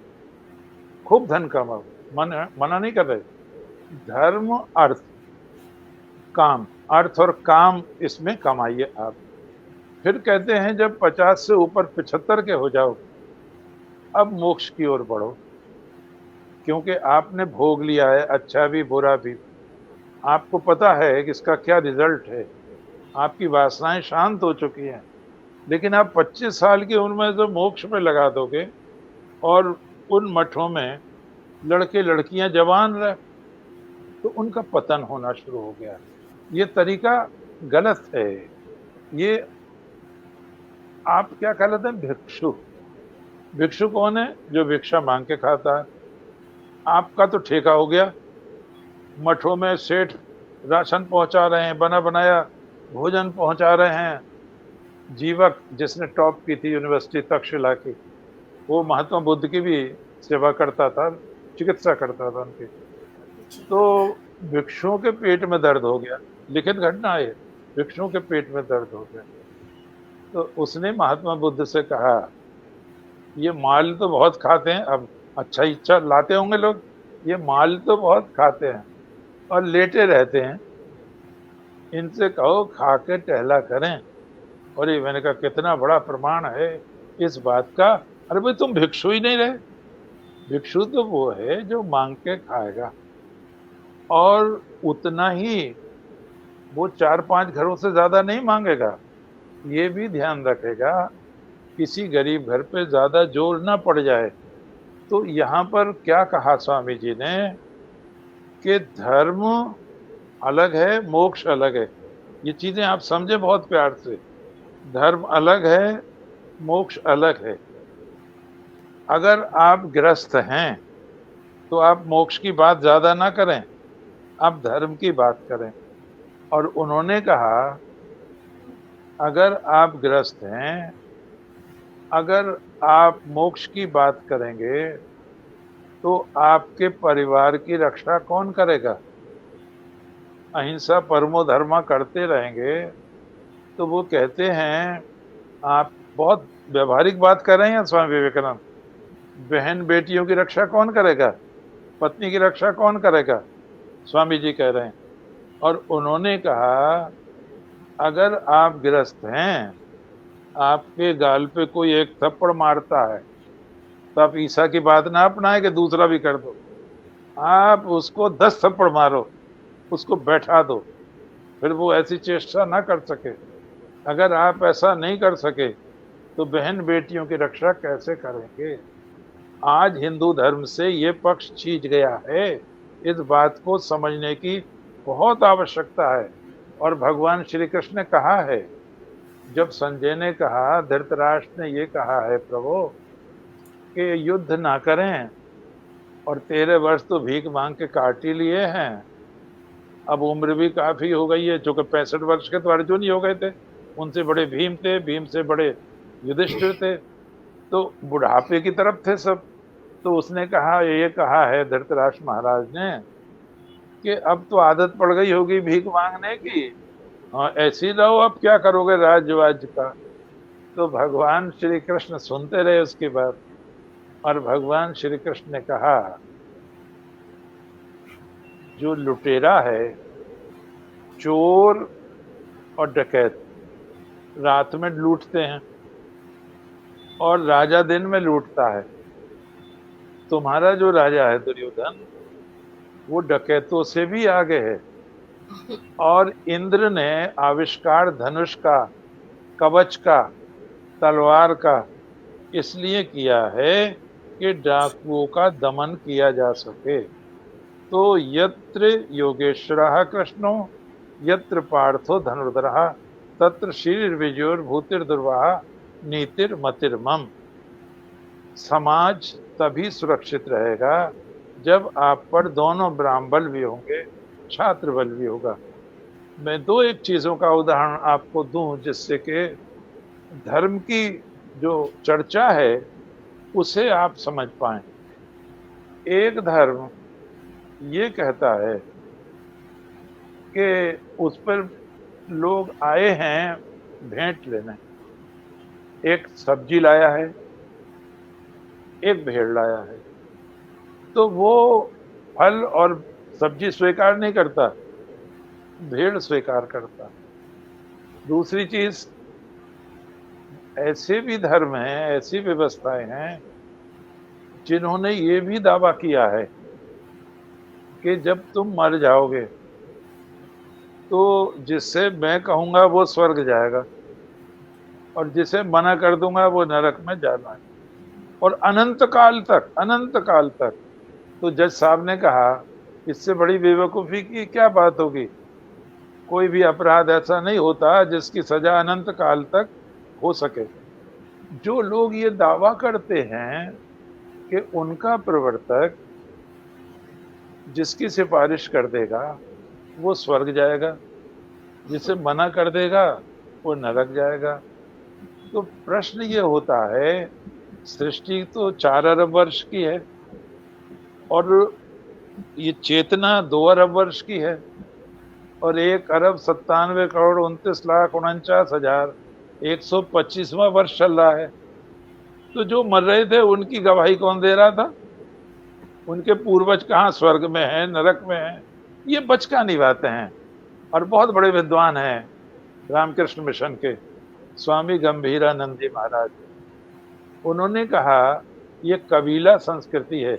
खूब धन कमाओ, मना नहीं कर रहे। धर्म, अर्थ, काम, अर्थ और काम इसमें कमाइए आप। फिर कहते हैं जब 50 से ऊपर 75 के हो जाओ, अब मोक्ष की ओर बढ़ो, क्योंकि आपने भोग लिया है, अच्छा भी बुरा भी। आपको पता है कि इसका क्या रिजल्ट है, आपकी वासनाएं शांत हो चुकी हैं। लेकिन आप 25 साल की उम्र में जो मोक्ष में लगा दोगे, और उन मठों में लड़के लड़कियां जवान रहे, तो उनका पतन होना शुरू हो गया। ये तरीका गलत है। ये आप क्या कहते हैं, भिक्षु। भिक्षु कौन है, जो भिक्षा मांग के खाता है। आपका तो ठेका हो गया, मठों में सेठ राशन पहुंचा रहे हैं, बना बनाया भोजन पहुंचा रहे हैं। जीवक, जिसने टॉप की थी यूनिवर्सिटी तक्षशिला की, वो महात्मा बुद्ध की भी सेवा करता था, चिकित्सा करता था उनकी। तो भिक्षुओं के पेट में दर्द हो गया, लिखित घटना है, भिक्षुओं के पेट में दर्द हो गया। तो उसने महात्मा बुद्ध से कहा, ये माल तो बहुत खाते हैं, अब अच्छा इच्छा लाते होंगे लोग, ये माल तो बहुत खाते हैं और लेटे रहते हैं, इनसे कहो खा के टहला करें। और ये मैंने कहा कितना बड़ा प्रमाण है इस बात का। अरे भाई, तुम भिक्षु ही नहीं रहे। भिक्षु तो वो है जो मांग के खाएगा, और उतना ही, वो 4-5 घरों से ज्यादा नहीं मांगेगा। ये भी ध्यान रखेगा किसी गरीब घर पे ज्यादा जोर ना पड़ जाए। तो यहाँ पर क्या कहा स्वामी जी ने कि धर्म अलग है, मोक्ष अलग है। ये चीजें आप समझे बहुत प्यार से। धर्म अलग है, मोक्ष अलग है। अगर आप गृहस्थ हैं तो आप मोक्ष की बात ज़्यादा ना करें, आप धर्म की बात करें। और उन्होंने कहा, अगर आप गृहस्थ हैं, अगर आप मोक्ष की बात करेंगे, तो आपके परिवार की रक्षा कौन करेगा? अहिंसा परमो धर्मा करते रहेंगे, तो वो कहते हैं, आप बहुत व्यवहारिक बात कर रहे हैं स्वामी विवेकानंद। बहन बेटियों की रक्षा कौन करेगा? पत्नी की रक्षा कौन करेगा? स्वामी जी कह रहे हैं। और उन्होंने कहा, अगर आप गृहस्थ हैं, आपके गाल पे कोई एक थप्पड़ मारता है, तो आप ईसा की बात ना अपनाए कि दूसरा भी कर दो। आप उसको 10 थप्पड़ मारो, उसको बैठा दो, फिर वो ऐसी चेष्टा ना कर सके। अगर आप ऐसा नहीं कर सके, तो बहन बेटियों की रक्षा कैसे करेंगे? आज हिंदू धर्म से ये पक्ष छीज गया है। इस बात को समझने की बहुत आवश्यकता है। और भगवान श्री कृष्ण ने कहा है, जब संजय ने कहा, धृतराष्ट्र ने ये कहा है, प्रभु कि युद्ध ना करें, और 13 वर्ष तो भीख मांग के काट ही लिए हैं, अब उम्र भी काफी हो गई है, जो कि 65 वर्ष के तो अर्जुन ही हो गए थे, उनसे बड़े भीम थे, भीम से बड़े युधिष्ठिर थे, तो बुढ़ापे की तरफ थे सब। तो उसने कहा, ये कहा है धृतराष्ट्र महाराज ने कि अब तो आदत पड़ गई होगी भीख मांगने की, हाँ ऐसी रहो, अब क्या करोगे राज्य का। तो भगवान श्री कृष्ण सुनते रहे उसकी बात, और भगवान श्री कृष्ण ने कहा, जो लुटेरा है, चोर और डकैत रात में लूटते हैं, और राजा दिन में लूटता है। तुम्हारा जो राजा है दुर्योधन, वो डकैतों से भी आगे है। और इंद्र ने आविष्कार धनुष का, कवच का, तलवार का इसलिए किया है कि डाकुओं का दमन किया जा सके। तो यत्र योगेश्वरः कृष्णो यत्र पार्थो धनुर्धरः तत्र श्रीर्विजयोर्भूतिर्दुर्वाहा नीतिर्मतिर्मम। समाज तभी सुरक्षित रहेगा जब आप पर दोनों ब्राह्मण भी होंगे, छात्र बल भी होगा। मैं 1 चीजों का उदाहरण आपको दूं, जिससे कि धर्म की जो चर्चा है उसे आप समझ पाएं। एक धर्म ये कहता है कि उस पर लोग आए हैं भेंट लेने, एक सब्जी लाया है, एक भेड़ लाया है, तो वो फल और सब्जी स्वीकार नहीं करता, भेड़ स्वीकार करता। दूसरी चीज, ऐसे भी धर्म हैं, ऐसी व्यवस्थाएं हैं जिन्होंने ये भी दावा किया है कि जब तुम मर जाओगे तो जिससे मैं कहूंगा वो स्वर्ग जाएगा, और जिसे मना कर दूंगा वो नरक में जाना है, और अनंत काल तक। तो जज साहब ने कहा, इससे बड़ी बेवकूफी की क्या बात होगी? कोई भी अपराध ऐसा नहीं होता जिसकी सजा अनंत काल तक हो सके। जो लोग ये दावा करते हैं कि उनका प्रवर्तक जिसकी सिफारिश कर देगा वो स्वर्ग जाएगा, जिसे मना कर देगा वो नरक जाएगा। तो प्रश्न ये होता है, सृष्टि तो 4 अरब वर्ष की है, और ये चेतना 2 अरब वर्ष की है, और 1,97,29,49,125वां वर्ष चल रहा है। तो जो मर रहे थे उनकी गवाही कौन दे रहा था? उनके पूर्वज कहाँ स्वर्ग में हैं, नरक में हैं? ये बचकानी बातें हैं। और बहुत बड़े विद्वान हैं रामकृष्ण मिशन के स्वामी गंभीरानंद जी महाराज, उन्होंने कहा, ये कबीला संस्कृति है,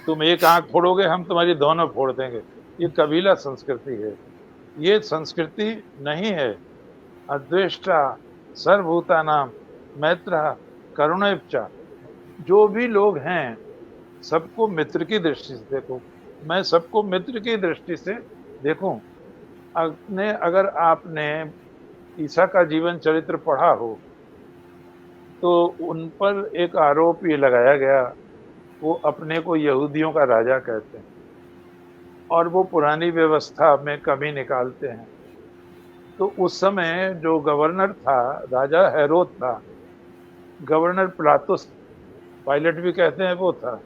तुम एक आंख फोड़ोगे हम तुम्हारी दोनों फोड़ देंगे, ये कबीला संस्कृति है, ये संस्कृति नहीं है। अद्वेष्टा सर्वभूतानां मैत्रः करुणैश्च। जो भी लोग हैं सबको मित्र की दृष्टि से देखो, मैं सबको मित्र की दृष्टि से देखूं। अगर आपने ईसा का जीवन चरित्र पढ़ा हो तो उन पर एक आरोप ये लगाया गया वो अपने को यहूदियों का राजा कहते हैं और वो पुरानी व्यवस्था में कमी निकालते हैं। तो उस समय जो गवर्नर था, राजा हेरोद था, गवर्नर पिलातुस, पायलट भी कहते हैं, वो था।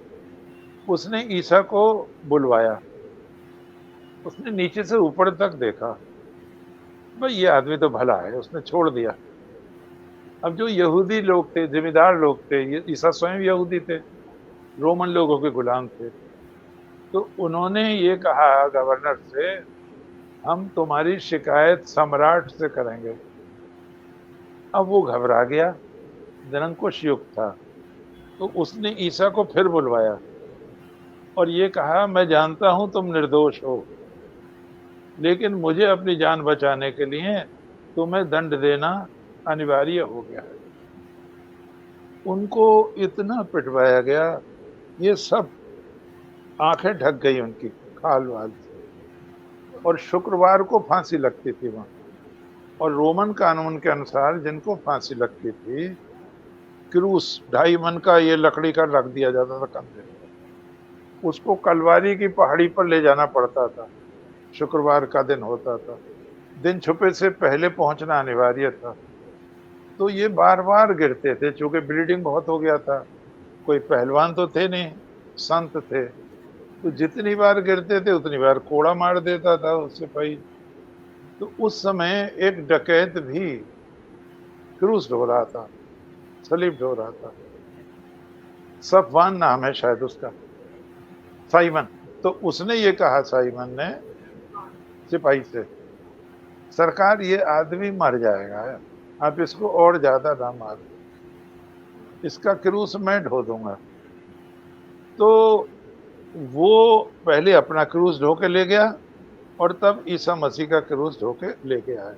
उसने ईसा को बुलवाया, उसने नीचे से ऊपर तक देखा, भाई ये आदमी तो भला है, उसने छोड़ दिया। अब जो यहूदी लोग थे, जिम्मेदार लोग थे, ये ईसा स्वयं यहूदी थे, रोमन लोगों के गुलाम थे, तो उन्होंने ये कहा गवर्नर से, हम तुम्हारी शिकायत सम्राट से करेंगे। अब वो घबरा गया, निरंकुश युग था, तो उसने ईसा को फिर बुलवाया और ये कहा, मैं जानता हूं तुम निर्दोष हो, लेकिन मुझे अपनी जान बचाने के लिए तुम्हें दंड देना अनिवार्य हो गया है। उनको इतना पिटवाया गया, ये सब आंखें ढक गई उनकी खाल वाल से। और शुक्रवार को फांसी लगती थी वहां, और रोमन कानून के अनुसार जिनको फांसी लगती थी, क्रूस 2.5 मन का ये लकड़ी का रख दिया जाता था कंधे, उसको कलवारी की पहाड़ी पर ले जाना पड़ता था। शुक्रवार का दिन होता था, दिन छुपे से पहले पहुंचना अनिवार्य था। तो ये बार बार गिरते थे, चूंकि ब्लीडिंग बहुत हो गया था, कोई पहलवान तो थे नहीं, संत थे, तो जितनी बार गिरते थे उतनी बार कोड़ा मार देता था उस सिपाही। तो उस समय एक डकैत भी क्रूस ढो रहा था, सलीब ढो रहा था, सफवान नाम है शायद उसका, साइमन। तो उसने ये कहा, साइमन ने सिपाही से, सरकार ये आदमी मर जाएगा, आप इसको और ज्यादा ना मारो, इसका क्रूस मैं ढो दूंगा। तो वो पहले अपना क्रूस ढो के ले गया और तब ईसा मसीह का क्रूस ढो के लेके आया।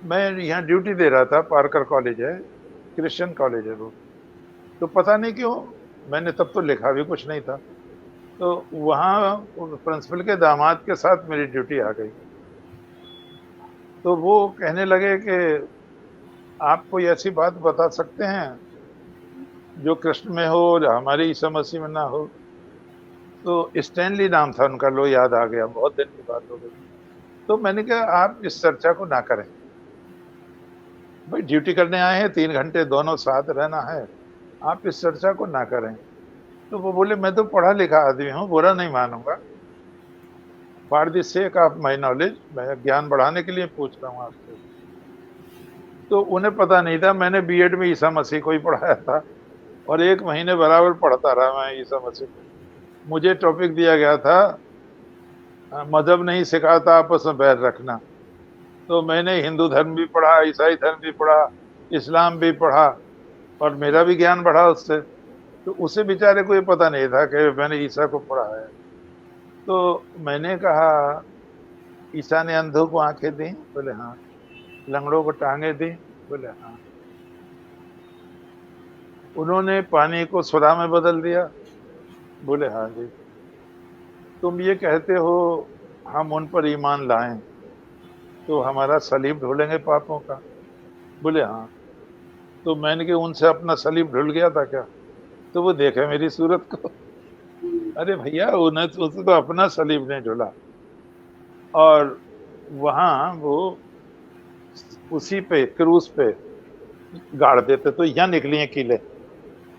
मैं यहाँ ड्यूटी दे रहा था, पार्कर कॉलेज है, क्रिश्चियन कॉलेज है वो, तो पता नहीं क्यों मैंने तब तो लिखा भी कुछ नहीं था, तो वहाँ प्रिंसिपल के दामाद के साथ मेरी ड्यूटी आ गई। तो वो कहने लगे कि आप कोई ऐसी बात बता सकते हैं जो कृष्ण में हो और हमारे ईसा मसीह में ना हो। तो स्टैनली नाम था उनका, लो याद आ गया, बहुत दिन की बात हो गई। तो मैंने कहा आप इस चर्चा को ना करें, भाई ड्यूटी करने आए हैं, 3 घंटे दोनों साथ रहना है, आप इस चर्चा को ना करें। तो वो बोले, मैं तो पढ़ा लिखा आदमी हूँ, बुरा नहीं मानूंगा, for the sake of my knowledge, मैं ज्ञान बढ़ाने के लिए पूछ रहा हूँ आपसे। तो उन्हें पता नहीं था मैंने बीएड में ईसा मसीह को ही पढ़ाया था और 1 महीने बराबर पढ़ता रहा मैं ईसा मसीह को। मुझे टॉपिक दिया गया था, मजहब नहीं सिखाता आपस में बैर रखना। तो मैंने हिंदू धर्म भी पढ़ा, ईसाई धर्म भी पढ़ा, इस्लाम भी पढ़ा, और मेरा भी ज्ञान बढ़ा उससे। तो उसे बेचारे को ये पता नहीं था कि मैंने ईसा को पढ़ा है। तो मैंने कहा, ईसा ने अंधों को आंखें दी? बोले हाँ। लंगड़ों को टांगे दी? बोले हाँ। उन्होंने पानी को सुधा में बदल दिया? बोले हाँ जी। तुम ये कहते हो हम उन पर ईमान लाएं तो हमारा सलीब ढोलेंगे पापों का? बोले हाँ। तो मैंने कहा, उनसे अपना सलीब ढुल गया था क्या? तो वो देखे मेरी सूरत को, अरे भैया उन्हें उसे तो अपना सलीब नहीं ढुला। और वहां वो उसी पे क्रूस पे गाड़ देते तो यहाँ निकली है कीले,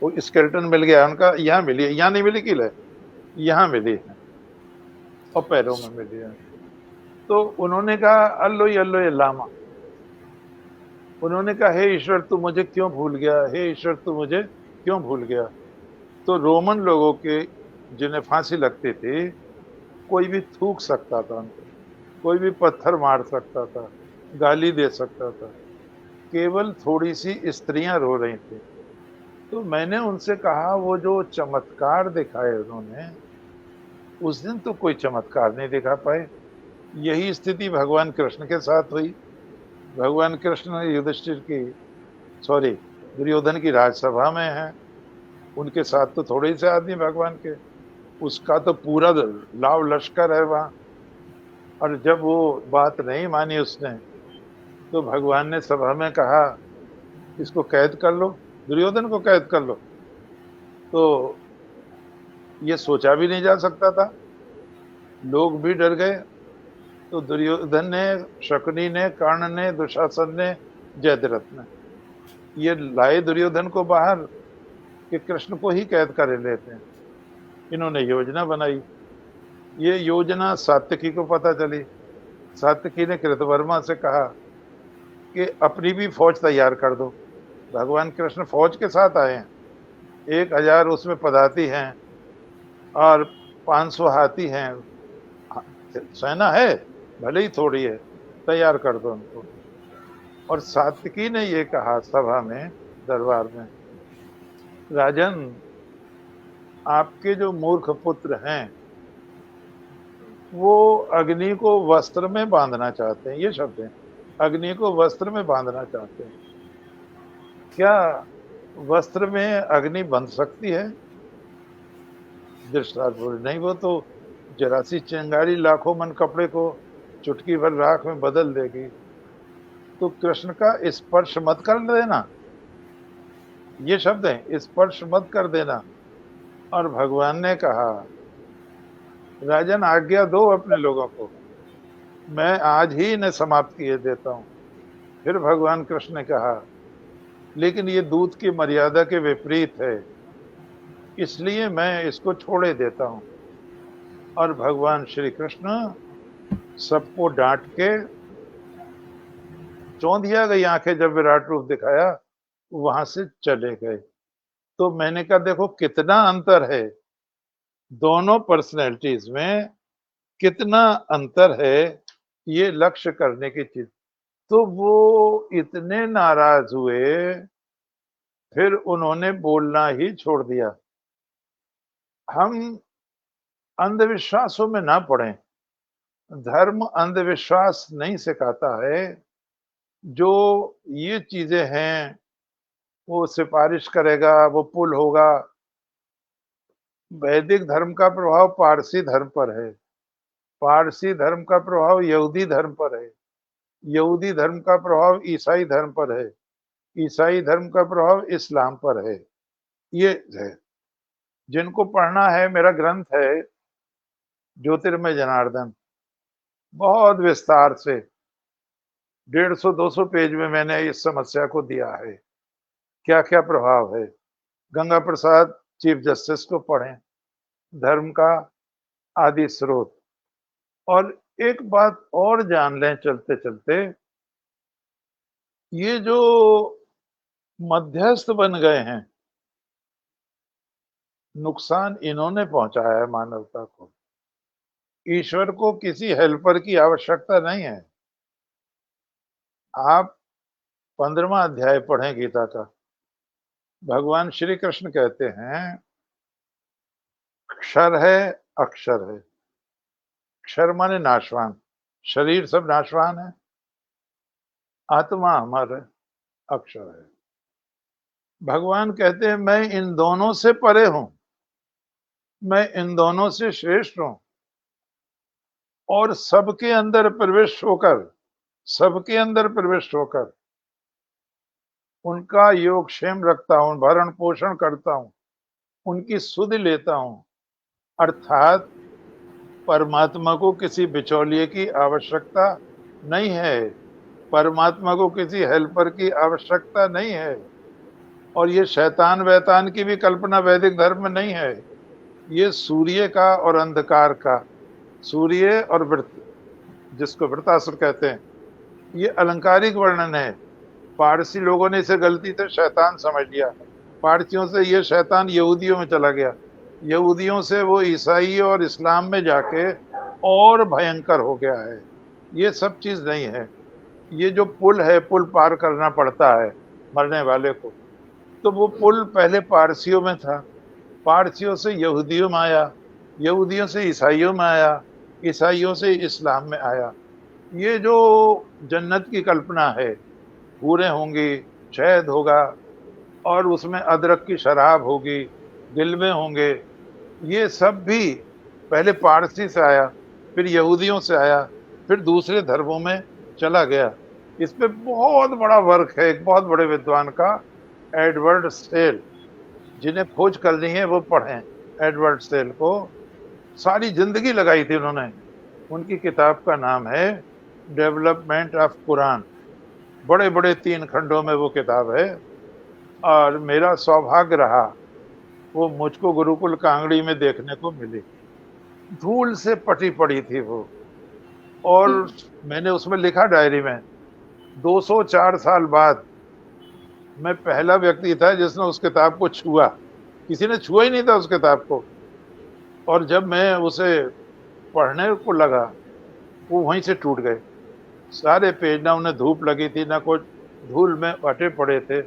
वो स्केलेटन मिल गया उनका, यहाँ मिली है, यहाँ नहीं मिली कीले, यहाँ मिली है और पैरों में मिली है। तो उन्होंने कहा, अल्लो ये लामा। उन्होंने कहा, हे ईश्वर तू मुझे क्यों भूल गया, हे ईश्वर तू मुझे क्यों भूल गया। तो रोमन लोगों के जिन्हें फांसी लगती थी, कोई भी थूक सकता था उनको, कोई भी पत्थर मार सकता था, गाली दे सकता था, केवल थोड़ी सी स्त्रियां रो रही थी। तो मैंने उनसे कहा, वो जो चमत्कार दिखाए उन्होंने, उस दिन तो कोई चमत्कार नहीं दिखा पाए। यही स्थिति भगवान कृष्ण के साथ हुई। भगवान कृष्ण युधिष्ठिर की, सॉरी, दुर्योधन की राजसभा में है, उनके साथ तो थोड़े से आदमी भगवान के, उसका तो पूरा लाव लश्कर है वहां। और जब वो बात नहीं मानी उसने, तो भगवान ने सभा में कहा, इसको कैद कर लो, दुर्योधन को कैद कर लो। तो ये सोचा भी नहीं जा सकता था। लोग भी डर गए। तो दुर्योधन ने, शकुनी ने, कर्ण ने, दुशासन ने, जयद्रथ ने ये लाए दुर्योधन को बाहर कि कृष्ण को ही कैद कर लेते हैं। इन्होंने योजना बनाई। ये योजना सात्यकी को पता चली। सात्यकी ने कृतवर्मा से कहा कि अपनी भी फौज तैयार कर दो। भगवान कृष्ण फौज के साथ आए हैं, 1000 उसमें पदाती हैं और 500 हाथी हैं। सेना है, भले ही थोड़ी है, तैयार कर दो उनको। और सात्यकी ने ये कहा सभा में, दरबार में, राजन, आपके जो मूर्ख पुत्र हैं वो अग्नि को वस्त्र में बांधना चाहते हैं। ये शब्द है, अग्नि को वस्त्र में बांधना चाहते हैं। क्या वस्त्र में अग्नि बंध सकती है? धृतराष्ट्र बोले, नहीं, वो तो जरासी चिंगारी लाखों मन कपड़े को चुटकी भर राख में बदल देगी। तो कृष्ण का स्पर्श मत कर देना, ये शब्द है, स्पर्श मत कर देना। और भगवान ने कहा, राजन आज्ञा दो अपने लोगों को, मैं आज ही इन्हें समाप्त किए देता हूं। फिर भगवान कृष्ण ने कहा, लेकिन ये दूत की मर्यादा के विपरीत है, इसलिए मैं इसको छोड़े देता हूं। और भगवान श्री कृष्ण सबको डांट के, चौंधिया गई आंखें जब विराट रूप दिखाया, वहां से चले गए। तो मैंने कहा, देखो कितना अंतर है दोनों पर्सनैलिटीज में, कितना अंतर है ये लक्ष्य करने की चीज। तो वो इतने नाराज हुए, फिर उन्होंने बोलना ही छोड़ दिया। हम अंधविश्वासों में ना पड़ें। धर्म अंधविश्वास नहीं सिखाता है। जो ये चीजें हैं वो सिफारिश करेगा, वो पुल होगा। वैदिक धर्म का प्रभाव पारसी धर्म पर है, पारसी धर्म का प्रभाव यहूदी धर्म पर है, यहूदी धर्म का प्रभाव ईसाई धर्म पर है, ईसाई धर्म का प्रभाव इस्लाम पर है। ये है। जिनको पढ़ना है, मेरा ग्रंथ है ज्योतिर्मय जनार्दन, बहुत विस्तार से 150-200 पेज में मैंने इस समस्या को दिया है, क्या क्या प्रभाव है। गंगा प्रसाद चीफ जस्टिस को पढ़ें, धर्म का आदि स्रोत। और एक बात और जान लें चलते चलते, ये जो मध्यस्थ बन गए हैं, नुकसान इन्होंने पहुंचाया है मानवता को। ईश्वर को किसी हेल्पर की आवश्यकता नहीं है। आप 15वां अध्याय पढ़ें गीता का। भगवान श्री कृष्ण कहते हैं, क्षर है, अक्षर है। क्षर माने नाशवान, शरीर सब नाशवान है, आत्मा हमारा अक्षर है। भगवान कहते हैं, मैं इन दोनों से परे हूं, मैं इन दोनों से श्रेष्ठ हूं, और सबके अंदर प्रविष्ट होकर, सबके अंदर प्रविष्ट होकर उनका योगक्षेम रखता हूं, भरण पोषण करता हूं, उनकी सुध लेता हूं। अर्थात परमात्मा को किसी बिचौलिए की आवश्यकता नहीं है, परमात्मा को किसी हेल्पर की आवश्यकता नहीं है। और ये शैतान वैतान की भी कल्पना वैदिक धर्म में नहीं है। ये सूर्य का और अंधकार का, सूर्य और वृत्त, जिसको वृत्तासुर कहते हैं, ये अलंकारिक वर्णन है। पारसी लोगों ने इसे गलती से शैतान समझ लिया। पारसियों से ये शैतान यहूदियों में चला गया, यहूदियों से वो ईसाई और इस्लाम में जाके और भयंकर हो गया है। ये सब चीज नहीं है। ये जो पुल है, पुल पार करना पड़ता है मरने वाले को, तो वो पुल पहले पारसियों में था, पारसियों से यहूदियों में आया, यहूदियों से ईसाइयों में आया, ईसाइयों से इस्लाम में आया। ये जो जन्नत की कल्पना है, हूरें होंगी, शहद होगा और उसमें अदरक की शराब होगी, गिलवे होंगे, ये सब भी पहले पारसी से आया, फिर यहूदियों से आया, फिर दूसरे धर्मों में चला गया। इस पे बहुत बड़ा वर्क है एक बहुत बड़े विद्वान का, एडवर्ड स्टेल। जिन्हें खोज करनी है वो पढ़ें। एडवर्ड सेल को, सारी जिंदगी लगाई थी उन्होंने। उनकी किताब का नाम है डेवलपमेंट ऑफ कुरान। बड़े बड़े 3 खंडों में वो किताब है, और मेरा सौभाग्य रहा वो मुझको गुरुकुल कांगड़ी में देखने को मिली। धूल से पटी पड़ी थी वो, और मैंने उसमें लिखा डायरी में, 204 साल बाद मैं पहला व्यक्ति था जिसने उस किताब को छुआ। किसी ने छुआ ही नहीं था उस किताब को। और जब मैं उसे पढ़ने को लगा, वो वहीं से टूट गए सारे पेज। ना उन्हें धूप लगी थी, ना कुछ, धूल में अटे पड़े थे।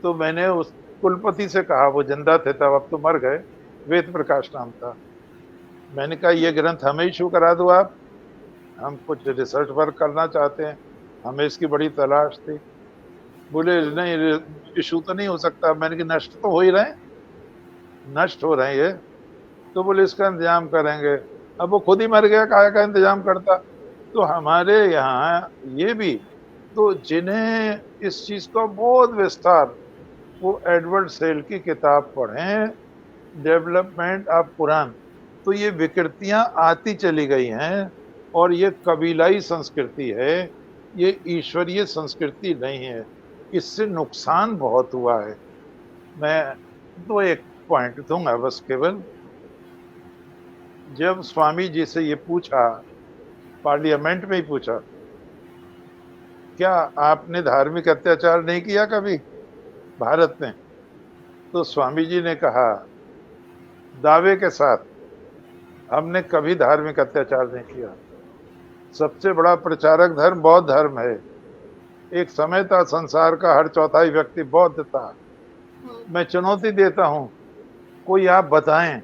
तो मैंने उस कुलपति से कहा, वो जिंदा थे तब, अब तो मर गए, वेद प्रकाश नाम था। मैंने कहा ये ग्रंथ हमें इशू करा दो आप, हम कुछ रिसर्च वर्क करना चाहते हैं, हमें इसकी बड़ी तलाश थी। बोले नहीं, इशू तो नहीं हो सकता। मैंने कहा नष्ट तो हो ही रहे हैं, नष्ट हो रहे हैं ये। तो बोले इसका इंतजाम करेंगे। अब वो खुद ही मर गया, काहे का इंतजाम करता। तो हमारे यहाँ ये भी, तो जिन्हें इस चीज का बहुत विस्तार, वो एडवर्ड सेल की किताब पढ़ें, डेवलपमेंट ऑफ कुरान। तो ये विकृतियां आती चली गई हैं, और ये कबीलाई संस्कृति है, ये ईश्वरीय संस्कृति नहीं है। इससे नुकसान बहुत हुआ है। मैं तो एक पॉइंट दूंगा बस केवल। जब स्वामी जी से ये पूछा, पार्लियामेंट में ही पूछा, क्या आपने धार्मिक अत्याचार नहीं किया कभी भारत में? तो स्वामी जी ने कहा दावे के साथ, हमने कभी धार्मिक अत्याचार नहीं किया। सबसे बड़ा प्रचारक धर्म बौद्ध धर्म है। एक समय था संसार का हर चौथाई व्यक्ति बौद्ध था। मैं चुनौती देता हूं, कोई आप बताएं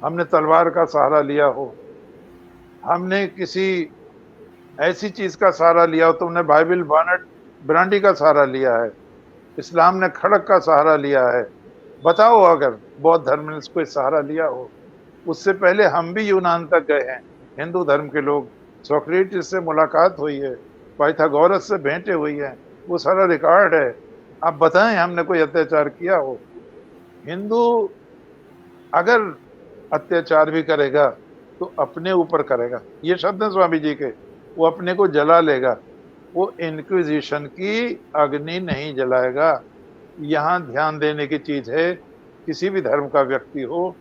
हमने तलवार का सहारा लिया हो, हमने किसी ऐसी चीज का सहारा लिया हो। तुमने बाइबल ब्रांडी का सहारा लिया है, इस्लाम ने खड़क का सहारा लिया है, बताओ अगर बौद्ध धर्म ने कोई सहारा लिया हो। उससे पहले हम भी यूनान तक गए हैं, हिंदू धर्म के लोग, सोक्रेटिस से मुलाकात हुई है, पाइथागोरस से भेंटें हुई हैं, वो सारा रिकॉर्ड है। आप बताएं हमने कोई अत्याचार किया हो। हिंदू अगर अत्याचार भी करेगा तो अपने ऊपर करेगा, ये शब्द है स्वामी जी के। वो अपने को जला लेगा, वो इंक्विजिशन की अग्नि नहीं जलाएगा। यहाँ ध्यान देने की चीज है, किसी भी धर्म का व्यक्ति हो,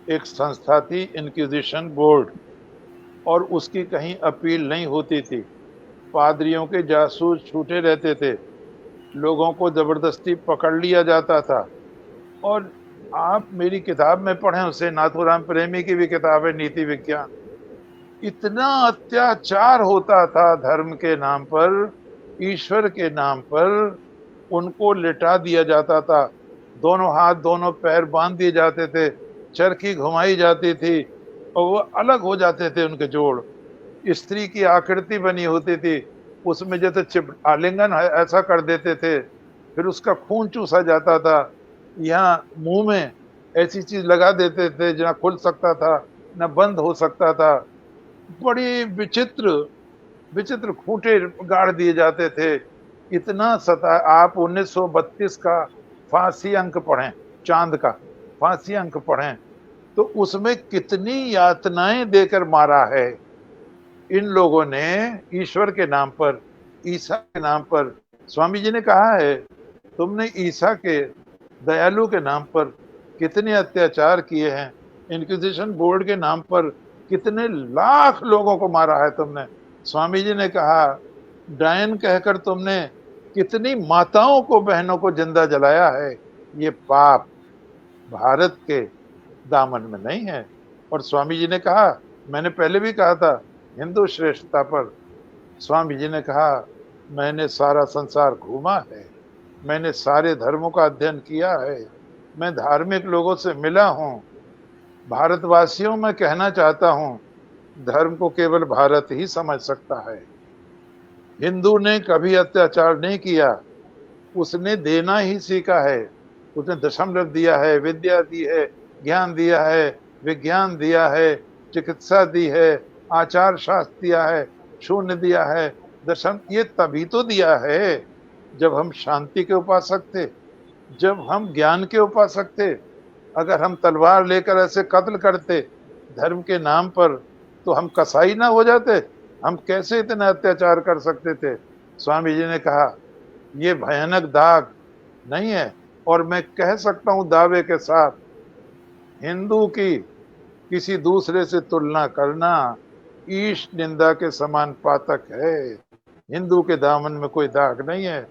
एक संस्था थी इंक्विजिशन बोर्ड, और उसकी कहीं अपील नहीं होती थी। पादरियों के जासूस छूटे रहते थे, लोगों को जबरदस्ती पकड़ लिया जाता था। और आप मेरी किताब में पढ़ें, उसे नाथूराम प्रेमी की भी किताब है नीति विज्ञान। इतना अत्याचार होता था धर्म के नाम पर, ईश्वर के नाम पर। उनको लिटा दिया जाता था, दोनों हाथ दोनों पैर बांध दिए जाते थे, चरखी घुमाई जाती थी, और वो अलग हो जाते थे उनके जोड़। स्त्री की आकृति बनी होती थी, उसमें जैसे आलिंगन ऐसा कर देते थे, फिर उसका खून चूसा जाता था। यहाँ मुंह में ऐसी चीज लगा देते थे जहाँ खुल सकता था न बंद हो सकता था। बड़ी विचित्र विचित्र खूंटे गाड़ दिए जाते थे। इतना आप 1932 का फांसी अंक पढ़ें, चांद का फांसी अंक पढ़ें, तो उसमें कितनी यातनाएं देकर मारा है इन लोगों ने ईश्वर के नाम पर, ईसा के नाम पर। स्वामी जी ने कहा है, तुमने ईसा के दयालु के नाम पर कितने अत्याचार किए हैं, इंक्विजिशन बोर्ड के नाम पर कितने लाख लोगों को मारा है तुमने। स्वामी जी ने कहा डायन कहकर तुमने कितनी माताओं को, बहनों को जिंदा जलाया है। ये पाप भारत के दामन में नहीं है। और स्वामी जी ने कहा, मैंने पहले भी कहा था हिंदू श्रेष्ठता पर, स्वामी जी ने कहा मैंने सारा संसार घूमा है, मैंने सारे धर्मों का अध्ययन किया है, मैं धार्मिक लोगों से मिला हूँ। भारतवासियों में कहना चाहता हूँ, धर्म को केवल भारत ही समझ सकता है। हिंदू ने कभी अत्याचार नहीं किया, उसने देना ही सीखा है। उसने दशमलव दिया है, विद्या दी है, ज्ञान दिया है, विज्ञान दिया है, चिकित्सा दी है, आचार शास्त्र दिया है, शून्य दिया है, दशम। ये तभी तो दिया है जब हम शांति के उपासक थे, जब हम ज्ञान के उपासक थे। अगर हम तलवार लेकर ऐसे कत्ल करते धर्म के नाम पर, तो हम कसाई ना हो जाते? हम कैसे इतना अत्याचार कर सकते थे? स्वामी जी ने कहा ये भयानक दाग नहीं है, और मैं कह सकता हूं दावे के साथ, हिंदू की किसी दूसरे से तुलना करना ईश निंदा के समान पातक है। हिंदू के दामन में कोई दाग नहीं है।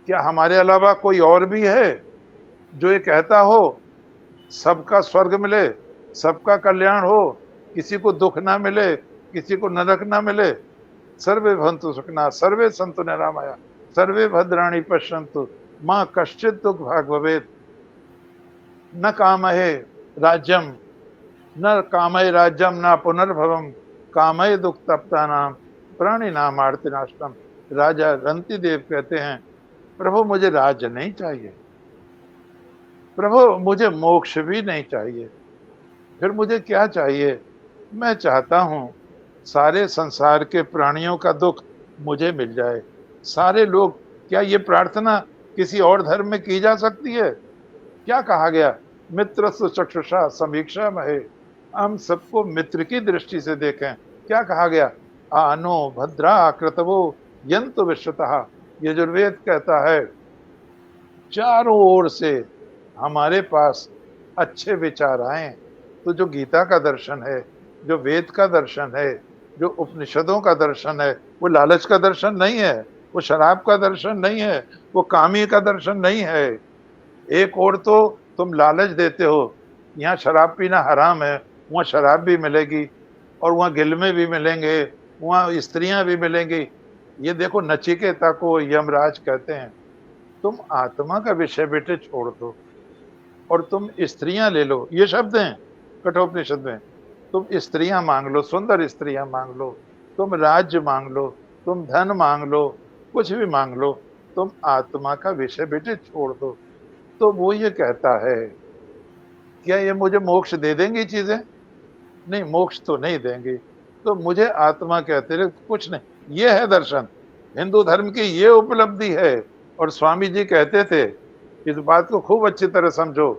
क्या हमारे अलावा कोई और भी है जो ये कहता हो सबका स्वर्ग मिले, सबका कल्याण हो, किसी को दुख ना मिले, किसी को नरक ना मिले? सर्वे भवन्तु सुखिनः, सर्वे सन्तु निरामया, सर्वे भद्राणि पश्यन्तु, मां कश्चित् दुःख भाग् भवेत्। न कामहे राज्यम, न कामये राज्यम, न पुनर्भवम, कामये दुख तप्तानाम, प्राणी नाम आर्तिनाशनम। राजा रंती देव कहते हैं, प्रभु मुझे राज्य नहीं चाहिए, प्रभु मुझे मोक्ष भी नहीं चाहिए, फिर मुझे क्या चाहिए? मैं चाहता हूं सारे संसार के प्राणियों का दुख मुझे मिल जाए। सारे लोग, क्या ये प्रार्थना किसी और धर्म में की जा सकती है? क्या कहा गया? मित्रस्व चक्षुषा समीक्षा महे, हम सबको मित्र की दृष्टि से देखें। क्या कहा गया? आनो भद्रा कृतवो यंतु विश्वतः। यजुर्वेद कहता है चारों ओर से हमारे पास अच्छे विचार आए, तो जो गीता का दर्शन है, जो वेद का दर्शन है, जो उपनिषदों का दर्शन है, वो लालच का दर्शन नहीं है, वो शराब का दर्शन नहीं है, वो कामी का दर्शन नहीं है। एक और तो तुम लालच देते हो, यहाँ शराब पीना हराम है, वहाँ शराब भी मिलेगी, और वहाँ गिलमे भी मिलेंगे, वहाँ स्त्रियां भी मिलेंगी। ये देखो, नचिकेता को यमराज कहते हैं तुम आत्मा का विषय बेटे छोड़ दो और तुम स्त्रियां ले लो। ये शब्द हैं कठोपनिषद में। तुम स्त्रियां मांग लो, सुंदर स्त्रियां मांग लो, तुम राज्य मांग लो, तुम धन मांग लो, कुछ भी मांग लो, तुम आत्मा का विषय बेटे छोड़ दो। तो वो ये कहता है, क्या ये मुझे मोक्ष दे देंगी चीजें? नहीं, मोक्ष तो नहीं देंगी। तो मुझे आत्मा कहते रहे, कुछ नहीं। ये है दर्शन, हिंदू धर्म की ये उपलब्धि है। और स्वामी जी कहते थे, इस बात को खूब अच्छी तरह समझो,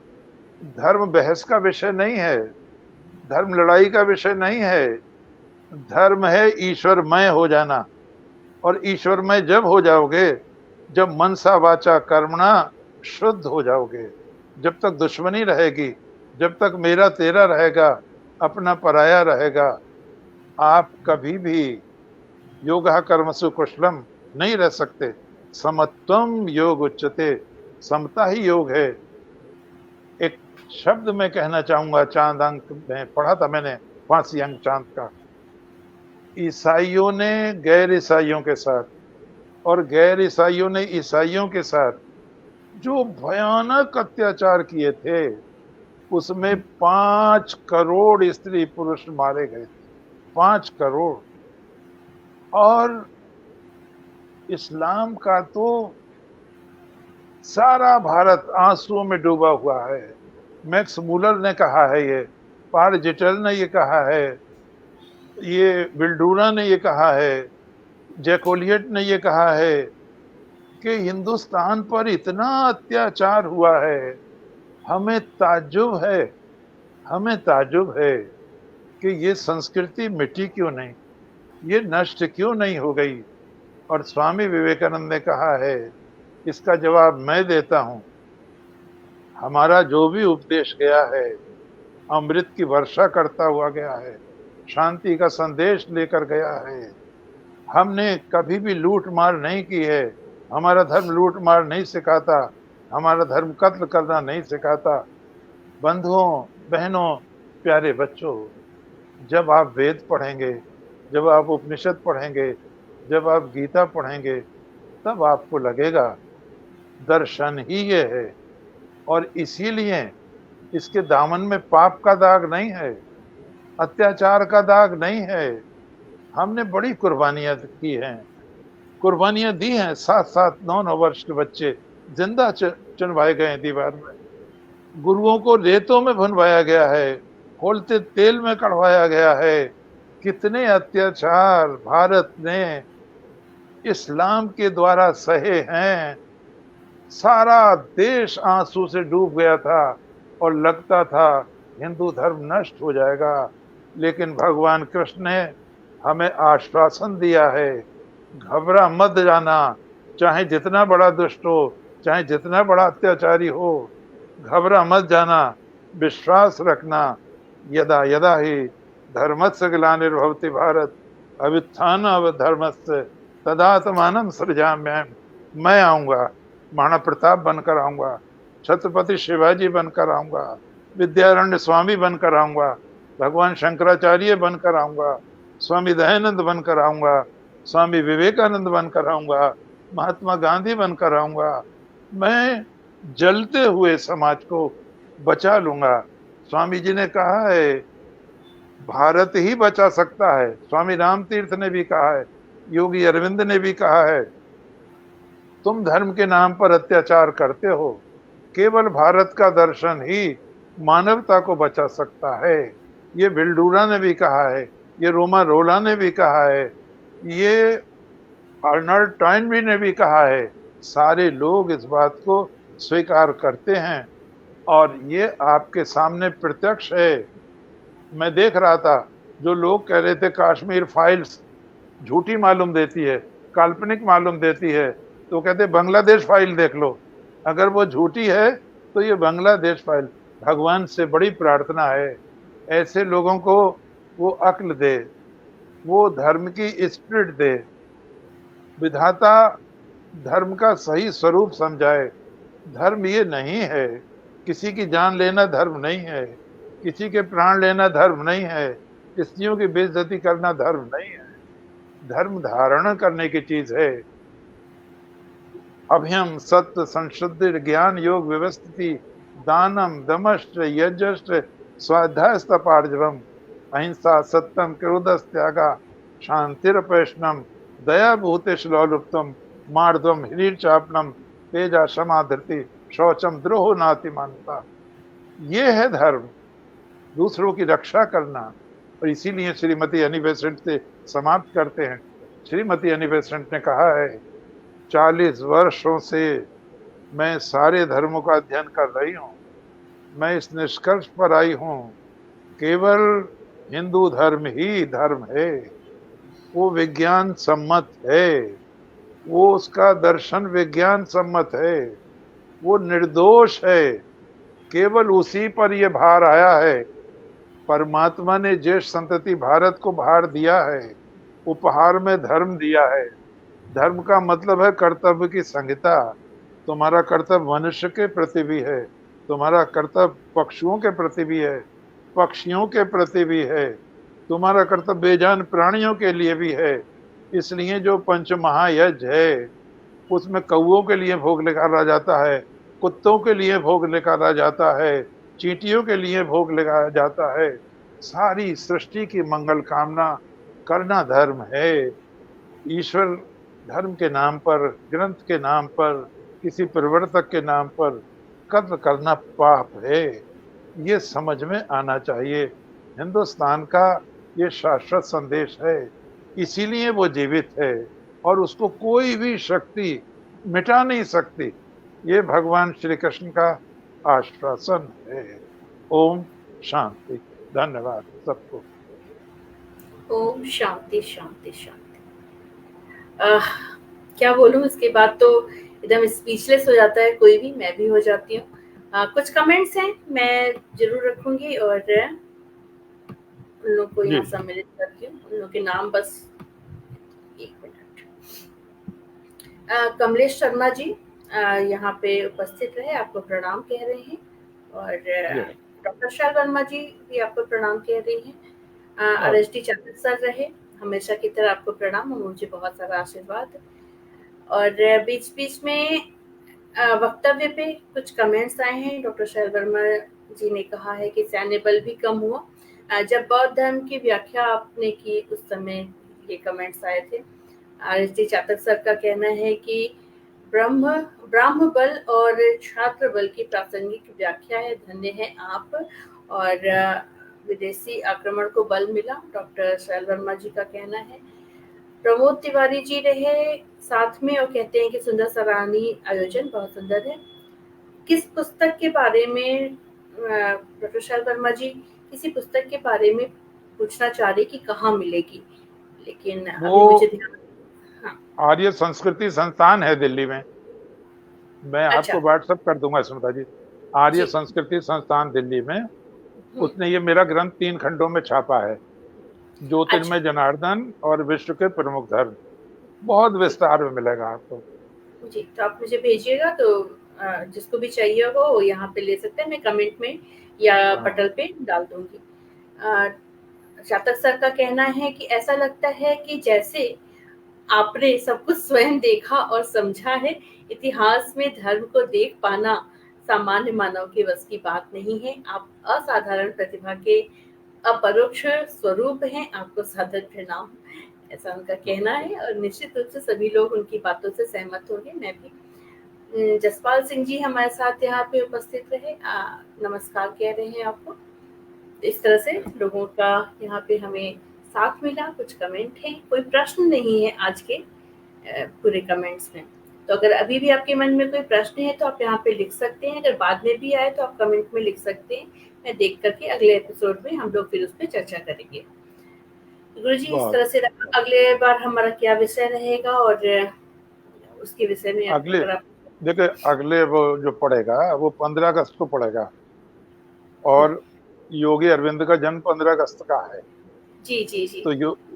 धर्म बहस का विषय नहीं है, धर्म लड़ाई का विषय नहीं है। धर्म है ईश्वरमय हो जाना। और ईश्वरमय जब हो जाओगे, जब मनसा वाचा कर्मणा शुद्ध हो जाओगे। जब तक दुश्मनी रहेगी, जब तक मेरा तेरा रहेगा, अपना पराया रहेगा, आप कभी भी योगः कर्मसु कुशलम नहीं रह सकते। समत्वम योग उच्यते, समता ही योग है। एक शब्द मैं कहना चाहूंगा, चांद अंक में पढ़ा था मैंने, 5 अंक चांद का। ईसाइयों ने गैर ईसाइयों के साथ और गैर ईसाइयों ने ईसाइयों के साथ जो भयानक अत्याचार किए थे, उसमें 5 करोड़ स्त्री पुरुष मारे गए थे। 5 करोड़। और इस्लाम का तो सारा भारत आंसुओं में डूबा हुआ है। मैक्स मूलर ने कहा है, ये पार जिटल ने ये कहा है, ये बिल्डूना ने ये कहा है, जैकोलियट ने ये कहा है कि हिंदुस्तान पर इतना अत्याचार हुआ है। हमें ताज्जुब है, हमें ताज्जुब है कि ये संस्कृति मिटी क्यों नहीं, ये नष्ट क्यों नहीं हो गई। और स्वामी विवेकानंद ने कहा है, इसका जवाब मैं देता हूं। हमारा जो भी उपदेश गया है, अमृत की वर्षा करता हुआ गया है, शांति का संदेश लेकर गया है। हमने कभी भी लूट मार नहीं की है। हमारा धर्म लूट मार नहीं सिखाता, हमारा धर्म कत्ल करना नहीं सिखाता। बंधुओं, बहनों, प्यारे बच्चों, जब आप वेद पढ़ेंगे, जब आप उपनिषद पढ़ेंगे, जब आप गीता पढ़ेंगे, तब आपको लगेगा दर्शन ही ये है। और इसीलिए इसके दामन में पाप का दाग नहीं है, अत्याचार का दाग नहीं है। हमने बड़ी कुर्बानियां की हैं, कुर्बानियां दी हैं। 7-7, 9-9 वर्ष के बच्चे जिंदा चुनवाए गए दीवार में, गुरुओं को रेतों में भुनवाया गया है, खोलते तेल में कढ़वाया गया है। कितने अत्याचार भारत ने इस्लाम के द्वारा सहे हैं। सारा देश आंसू से डूब गया था और लगता था हिंदू धर्म नष्ट हो जाएगा, लेकिन भगवान कृष्ण ने हमें आश्वासन दिया है, घबरा मत जाना, चाहे जितना बड़ा दुष्ट हो, चाहे जितना बड़ा अत्याचारी हो, घबरा मत जाना, विश्वास रखना। यदा यदा ही धर्मस्य ग्लानिर्भवति भारत अभ्युत्थानम् अधर्मस्य तदात्मानं सृजाम्यहम्। मैं आऊंगा, महाराणा प्रताप बनकर आऊंगा, छत्रपति शिवाजी बनकर आऊंगा, विद्यारण्य स्वामी बनकर आऊंगा, भगवान शंकराचार्य बनकर आऊंगा, स्वामी दयानंद बनकर आऊंगा, स्वामी विवेकानंद बनकर आऊंगा, महात्मा गांधी बनकर आऊंगा। मैं जलते हुए समाज को बचा लूंगा। स्वामी जी ने कहा है भारत ही बचा सकता है, स्वामी राम तीर्थ ने भी कहा है, योगी अरविंद ने भी कहा है, तुम धर्म के नाम पर अत्याचार करते हो, केवल भारत का दर्शन ही मानवता को बचा सकता है। ये बिल्डूरा ने भी कहा है, ये रोमा रोला ने भी कहा है, ये अर्नल्ड टॉइनबी ने भी कहा है। सारे लोग इस बात को स्वीकार करते हैं और ये आपके सामने प्रत्यक्ष है। मैं देख रहा था जो लोग कह रहे थे कश्मीर फाइल्स झूठी मालूम देती है, काल्पनिक मालूम देती है, तो कहते बांग्लादेश फाइल देख लो, अगर वो झूठी है तो ये बांग्लादेश फाइल। भगवान से बड़ी प्रार्थना है ऐसे लोगों को वो अक्ल दे, वो धर्म की स्पिरिट दे, विधाता धर्म का सही स्वरूप समझाए। धर्म ये नहीं है, किसी की जान लेना धर्म नहीं है, किसी के प्राण लेना धर्म नहीं है, स्त्रियों की बेइज्जती करना धर्म नहीं है। धर्म धारण करने की चीज है। अभयम सत्य संशुद्धि ज्ञान योग व्यवस्थिति दानम दमश्च यज्ञश्च स्वाध्यायस्तपार्जवम अहिंसा सत्यम क्रोधस त्यागा शांतिरपैष्णम दया भूते श्लोलुप्तम मार्दवम हिरीर चापनम तेजा क्षमा धृति शौचम द्रोह नातिमानता। ये है धर्म, दूसरों की रक्षा करना। और इसीलिए श्रीमती एनी बेसेंट से समाप्त करते हैं। श्रीमती एनी बेसेंट ने कहा है 40 वर्षों से मैं सारे धर्मों का अध्ययन कर रही हूँ, मैं इस निष्कर्ष पर आई हूँ केवल हिंदू धर्म ही धर्म है, वो विज्ञान सम्मत है, वो उसका दर्शन विज्ञान सम्मत है, वो निर्दोष है, केवल उसी पर ये भार आया है। परमात्मा ने ज्येष्ठ संतति भारत को भार दिया है, उपहार में धर्म दिया है। धर्म का मतलब है कर्तव्य की संहिता। तुम्हारा कर्तव्य मनुष्य के प्रति भी है, तुम्हारा कर्तव्य पक्षुओं के प्रति भी है, पक्षियों के प्रति भी है, तुम्हारा कर्तव्य बेजान प्राणियों के लिए भी है। इसलिए जो पंच महायज्ञ है उसमें कौओं के लिए भोग निकाला जाता है, कुत्तों के लिए भोग निकाला जाता है, चींटियों के लिए भोग लगाया जाता है। सारी सृष्टि की मंगल कामना करना धर्म है। ईश्वर धर्म के नाम पर, ग्रंथ के नाम पर, किसी प्रवर्तक के नाम पर कत्ल करना पाप है। ये समझ में आना चाहिए। हिंदुस्तान का ये शाश्वत संदेश है, इसीलिए वो जीवित है और उसको कोई भी शक्ति मिटा नहीं सकती। ये भगवान श्री कृष्ण का आश्वासन है। ओम शांति। धन्यवाद सबको। ओम शांति शांति शांति। क्या बोलूं, इसके बाद तो एकदम स्पीचलेस हो जाता है कोई भी, मैं भी हो जाती हूँ। कुछ कमेंट्स हैं मैं जरूर रखूंगी और उन लोग को यहाँ सम्मिलित करती हूँ। उन लोग के नाम बस एक मिनट। कमलेश शर्मा जी यहाँ पे उपस्थित रहे, आपको प्रणाम कह रहे हैं। और डॉक्टर शैल वर्मा जी भी आपको प्रणाम कह रही हैं। RSD चातक सर रहे, हमेशा की तरह आपको प्रणाम और मुझे बहुत सारा आशीर्वाद। और बीच बीच में वक्तव्य पे कुछ कमेंट्स आए हैं। डॉक्टर शैल वर्मा जी ने कहा है कि सैन्य बल भी कम हुआ। जब बौद्ध धर्म की व्याख्या आपने की उस समय ये कमेंट्स आए थे। RSD चातक सर का कहना है कि ब्राह्म बल और छात्र बल की प्रासंगिक व्याख्या है, धन्य है आप। और विदेशी आक्रमण को बल मिला, डॉक्टर शैल वर्मा जी का कहना है। प्रमोद तिवारी जी रहे साथ में और कहते हैं कि सुंदर सराहनीय आयोजन, बहुत सुंदर है। किस पुस्तक के बारे में डॉक्टर विशाल वर्मा जी किसी पुस्तक के बारे में पूछना चाह रहे कि कहाँ मिलेगी, लेकिन वो अभी मुझे ध्यान। हाँ। आर्य संस्कृति संस्थान है दिल्ली में। मैं अच्छा। आपको व्हाट्सएप कर दूंगा स्मिता जी। आर्य जी। संस्कृति संस्थान दिल्ली में। हम्म। उसने ये मेरा ग्रंथ 3 खंडों में छापा है, अच्छा। ज्योतिर्मय जनार्दन और विश्व के प्रमुख धर्म। बहुत जी। विस्तार में मिलेगा आपको। जी, तो आप मुझे भेजिएगा तो जिसको भी चाहिए हो वो यहाँ पे ले सकते हैं, मैं कमेंट में या हाँ पटल पे डाल दूंगी। जातक सर का कहना है कि ऐसा लगता है कि जैसे आपने सब कुछ स्वयं देखा और समझा है। इतिहास में धर्म को देख पाना सामान्य मानव के बस की बात नहीं है। आप असाधारण प्रतिभा के अपरोक्ष स्वरूप हैं। आपको सादर प्रणाम, ऐसा उनका कहना है और निश्चित रूप से सभी लोग उनकी बातों से सहमत होंगे। मैं भी। जसपाल सिंह जी हमारे साथ यहाँ पे उपस्थित रहे, नमस्कार कह रहे हैं आपको। इस तरह से लोगों का यहाँ पे हमें साथ मिला। कुछ कमेंट है, कोई प्रश्न नहीं है आज के पूरे कमेंट्स में। तो अगर अभी भी आपके मन में कोई प्रश्न है तो आप यहाँ पे लिख सकते हैं, अगर बाद में भी आए तो आप कमेंट में लिख सकते हैं। मैं देख करके अगले एपिसोड में हम लोग फिर उस पर चर्चा करेंगे। गुरु जी, इस बहुत तरह से अगले बार हमारा क्या विषय रहेगा और उसके विषय में अगले अगर आप। देखिए, अगले वो जो पड़ेगा वो 15 अगस्त को पड़ेगा। हम्म। और योगी अरविंद का जन्म 15 अगस्त का है। जी जी जी। तो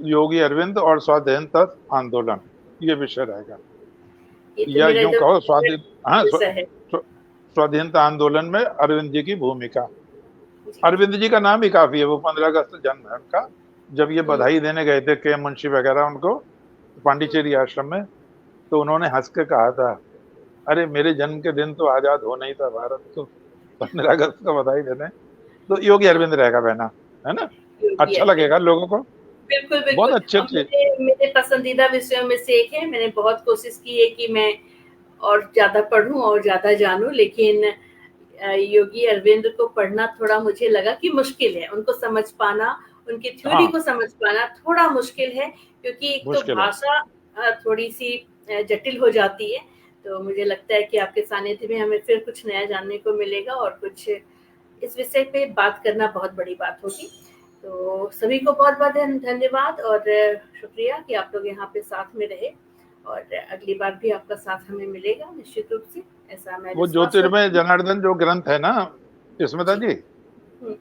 योगी अरविंद और स्वाधीनता आंदोलन, ये विषय रहेगा। ये तो या मेरा यूं एकदम कहो फेवरेट विषय है। स्वाधीनता आंदोलन में अरविंद जी की भूमिका। जी। अरविंद जी का नाम ही काफी है, वो 15 अगस्त जन्म है उनका। जब ये हम्म। बधाई देने गए थे के मुंशी वगैरह उनको हम्म। पांडिचेरी आश्रम में, तो उन्होंने हंस के कहा था, अरे मेरे जन्म के दिन तो आजाद हो नहीं था भारत, तो 15 अगस्त को बधाई देने। तो योगी हाँ, अरविंद रहेगा बहना, है ना। योगी अच्छा अरविंद। लगेगा लोगों को। बिल्कुल, बहुत बिल्कुल। अच्छे अब अच्छे। मेरे मेरे पसंदीदा विषयों में से एक है। मैंने बहुत कोशिश की है कि मैं और ज़्यादा पढ़ूँ और ज़्यादा जानूँ, लेकिन योगी अरविंद को पढ़ना थोड़ा मुझे लगा कि मुश्किल है। उनको समझ पाना, उनकी थ्योरी हाँ, को समझ पाना थोड़ा मुश्किल है, क्योंकि एक तो मुश्किल है। भाषा थोड़ी-सी जटिल हो जाती है। तो मुझे लगता है कि आपके सानिध्य में हमें फिर कुछ नया जानने को मिलेगा और कुछ इस विषय पे बात करना बहुत बड़ी बात होगी। तो सभी को बहुत-बहुत धन्यवाद और शुक्रिया कि आप लोग यहाँ पे साथ में रहे और अगली बार भी आपका साथ हमें मिलेगा निश्चित रूप से, ऐसा मैं वो विश्वास ज्योतिर्मय करती हूँ। जनार्दन जो ग्रंथ है ना स्मिता जी। जी, हुँ।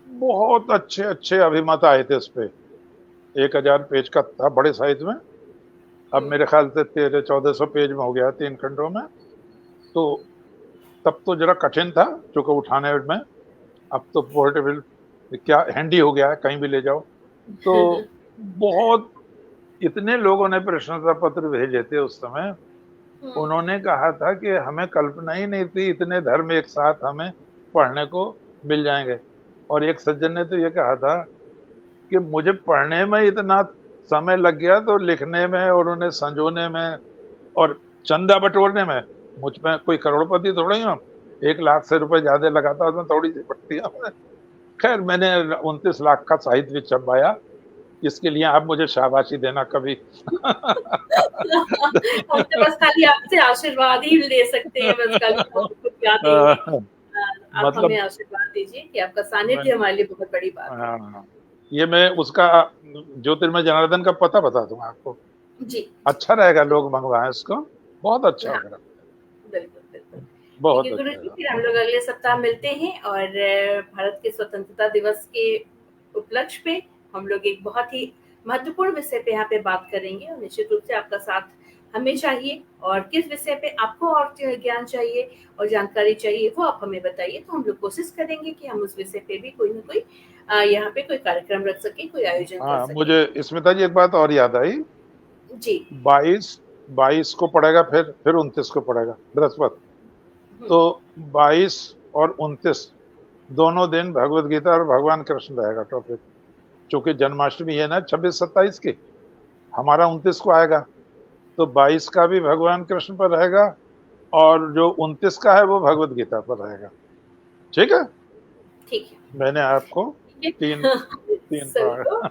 बहुत अच्छे अच्छे अभिमत आए थे उस पे। 1000 पेज का था बड़े साइज में। अब हुँ। मेरे ख्याल से 1300-1400 पेज में हो गया 3 खंडों में। तो तब तो जरा कठिन था चूंकि उठाने में। अब तो पोर्टेबल, क्या हैंडी हो गया है, कहीं भी ले जाओ। तो बहुत, इतने लोगों ने प्रशंसा पत्र भेजे थे उस समय। हुँ। उन्होंने कहा था कि हमें कल्पना ही नहीं थी इतने धर्म एक साथ हमें पढ़ने को मिल जाएंगे। और एक सज्जन ने तो ये कहा था कि मुझे पढ़ने में इतना समय लग गया तो लिखने में और उन्हें संजोने में और चंदा बटोरने में मुझ में कोई करोड़पति थोड़ा ही हूँ। 1 लाख से रुपए ज्यादा लगाता उसमें थोड़ी सी पड़ती है। खैर, मैंने 29 लाख का साहित्य छपवाया। इसके लिए आप मुझे शाबाशी देना कभी। हम तो बस खाली आपसे आशीर्वाद ही ले सकते हैं, बस खाली हम आपको क्या देंगे। आप हमें मतलब आशीर्वाद दीजिए कि आपका मैं, सानिध्य हमारे लिए बहुत बड़ी बात है। हाँ, ये मैं उसका ज्योतिर्मय जनार्दन का पता बता दूंगा आपको। जी, जी। अच्छा रहेगा, लोग मंगवाएं इसको। बहुत अच्छा हाँ, होगा। बिल्कुल, बिल्कुल। ठीक बहुत है अच्छा गुरुजी, रहेगा। फिर हम लोग अगले सप्ताह मिलते हैं और भारत के स्वतंत्रता दिवस के उपलक्ष्य पे हम लोग एक बहुत ही महत्वपूर्ण विषय पे यहाँ पे बात करेंगे और निश्चित रूप से आपका साथ हमें चाहिए। और किस विषय पे आपको और ज्ञान चाहिए और जानकारी चाहिए वो आप हमें बताइए, तो हम लोग कोशिश करेंगे कि हम उस विषय पे भी कोई ना कोई यहाँ पे कोई कार्यक्रम रख सकें, कोई आयोजन कर हाँ, सकें। मुझे स्मिता जी एक बात और याद आई। जी। 22 को पड़ेगा, फिर 29 को पड़ेगा बृहस्पति। हुँ। तो 22 और 29 दोनों दिन भगवत गीता और भगवान कृष्ण रहेगा टॉपिक। चूंकि जन्माष्टमी है ना 26-27 की, हमारा 29 को आएगा। तो 22 का भी भगवान कृष्ण पर रहेगा और जो 29 का है वो भगवत गीता पर रहेगा। ठीक है। ठीक है। मैंने आपको ठीक तीन है। तीन सभी को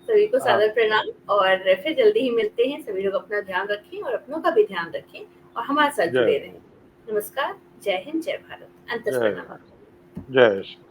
सभी को हाँ, सादर प्रणाम और फिर जल्दी ही मिलते हैं। सभी लोग अपना ध्यान रखें और अपनों का भी ध्यान रखें और हमारे साथ जय जुड़े रहें। नमस्कार, जय हिंद, जय भारत, अंतस जय प्रणाम। जय श्री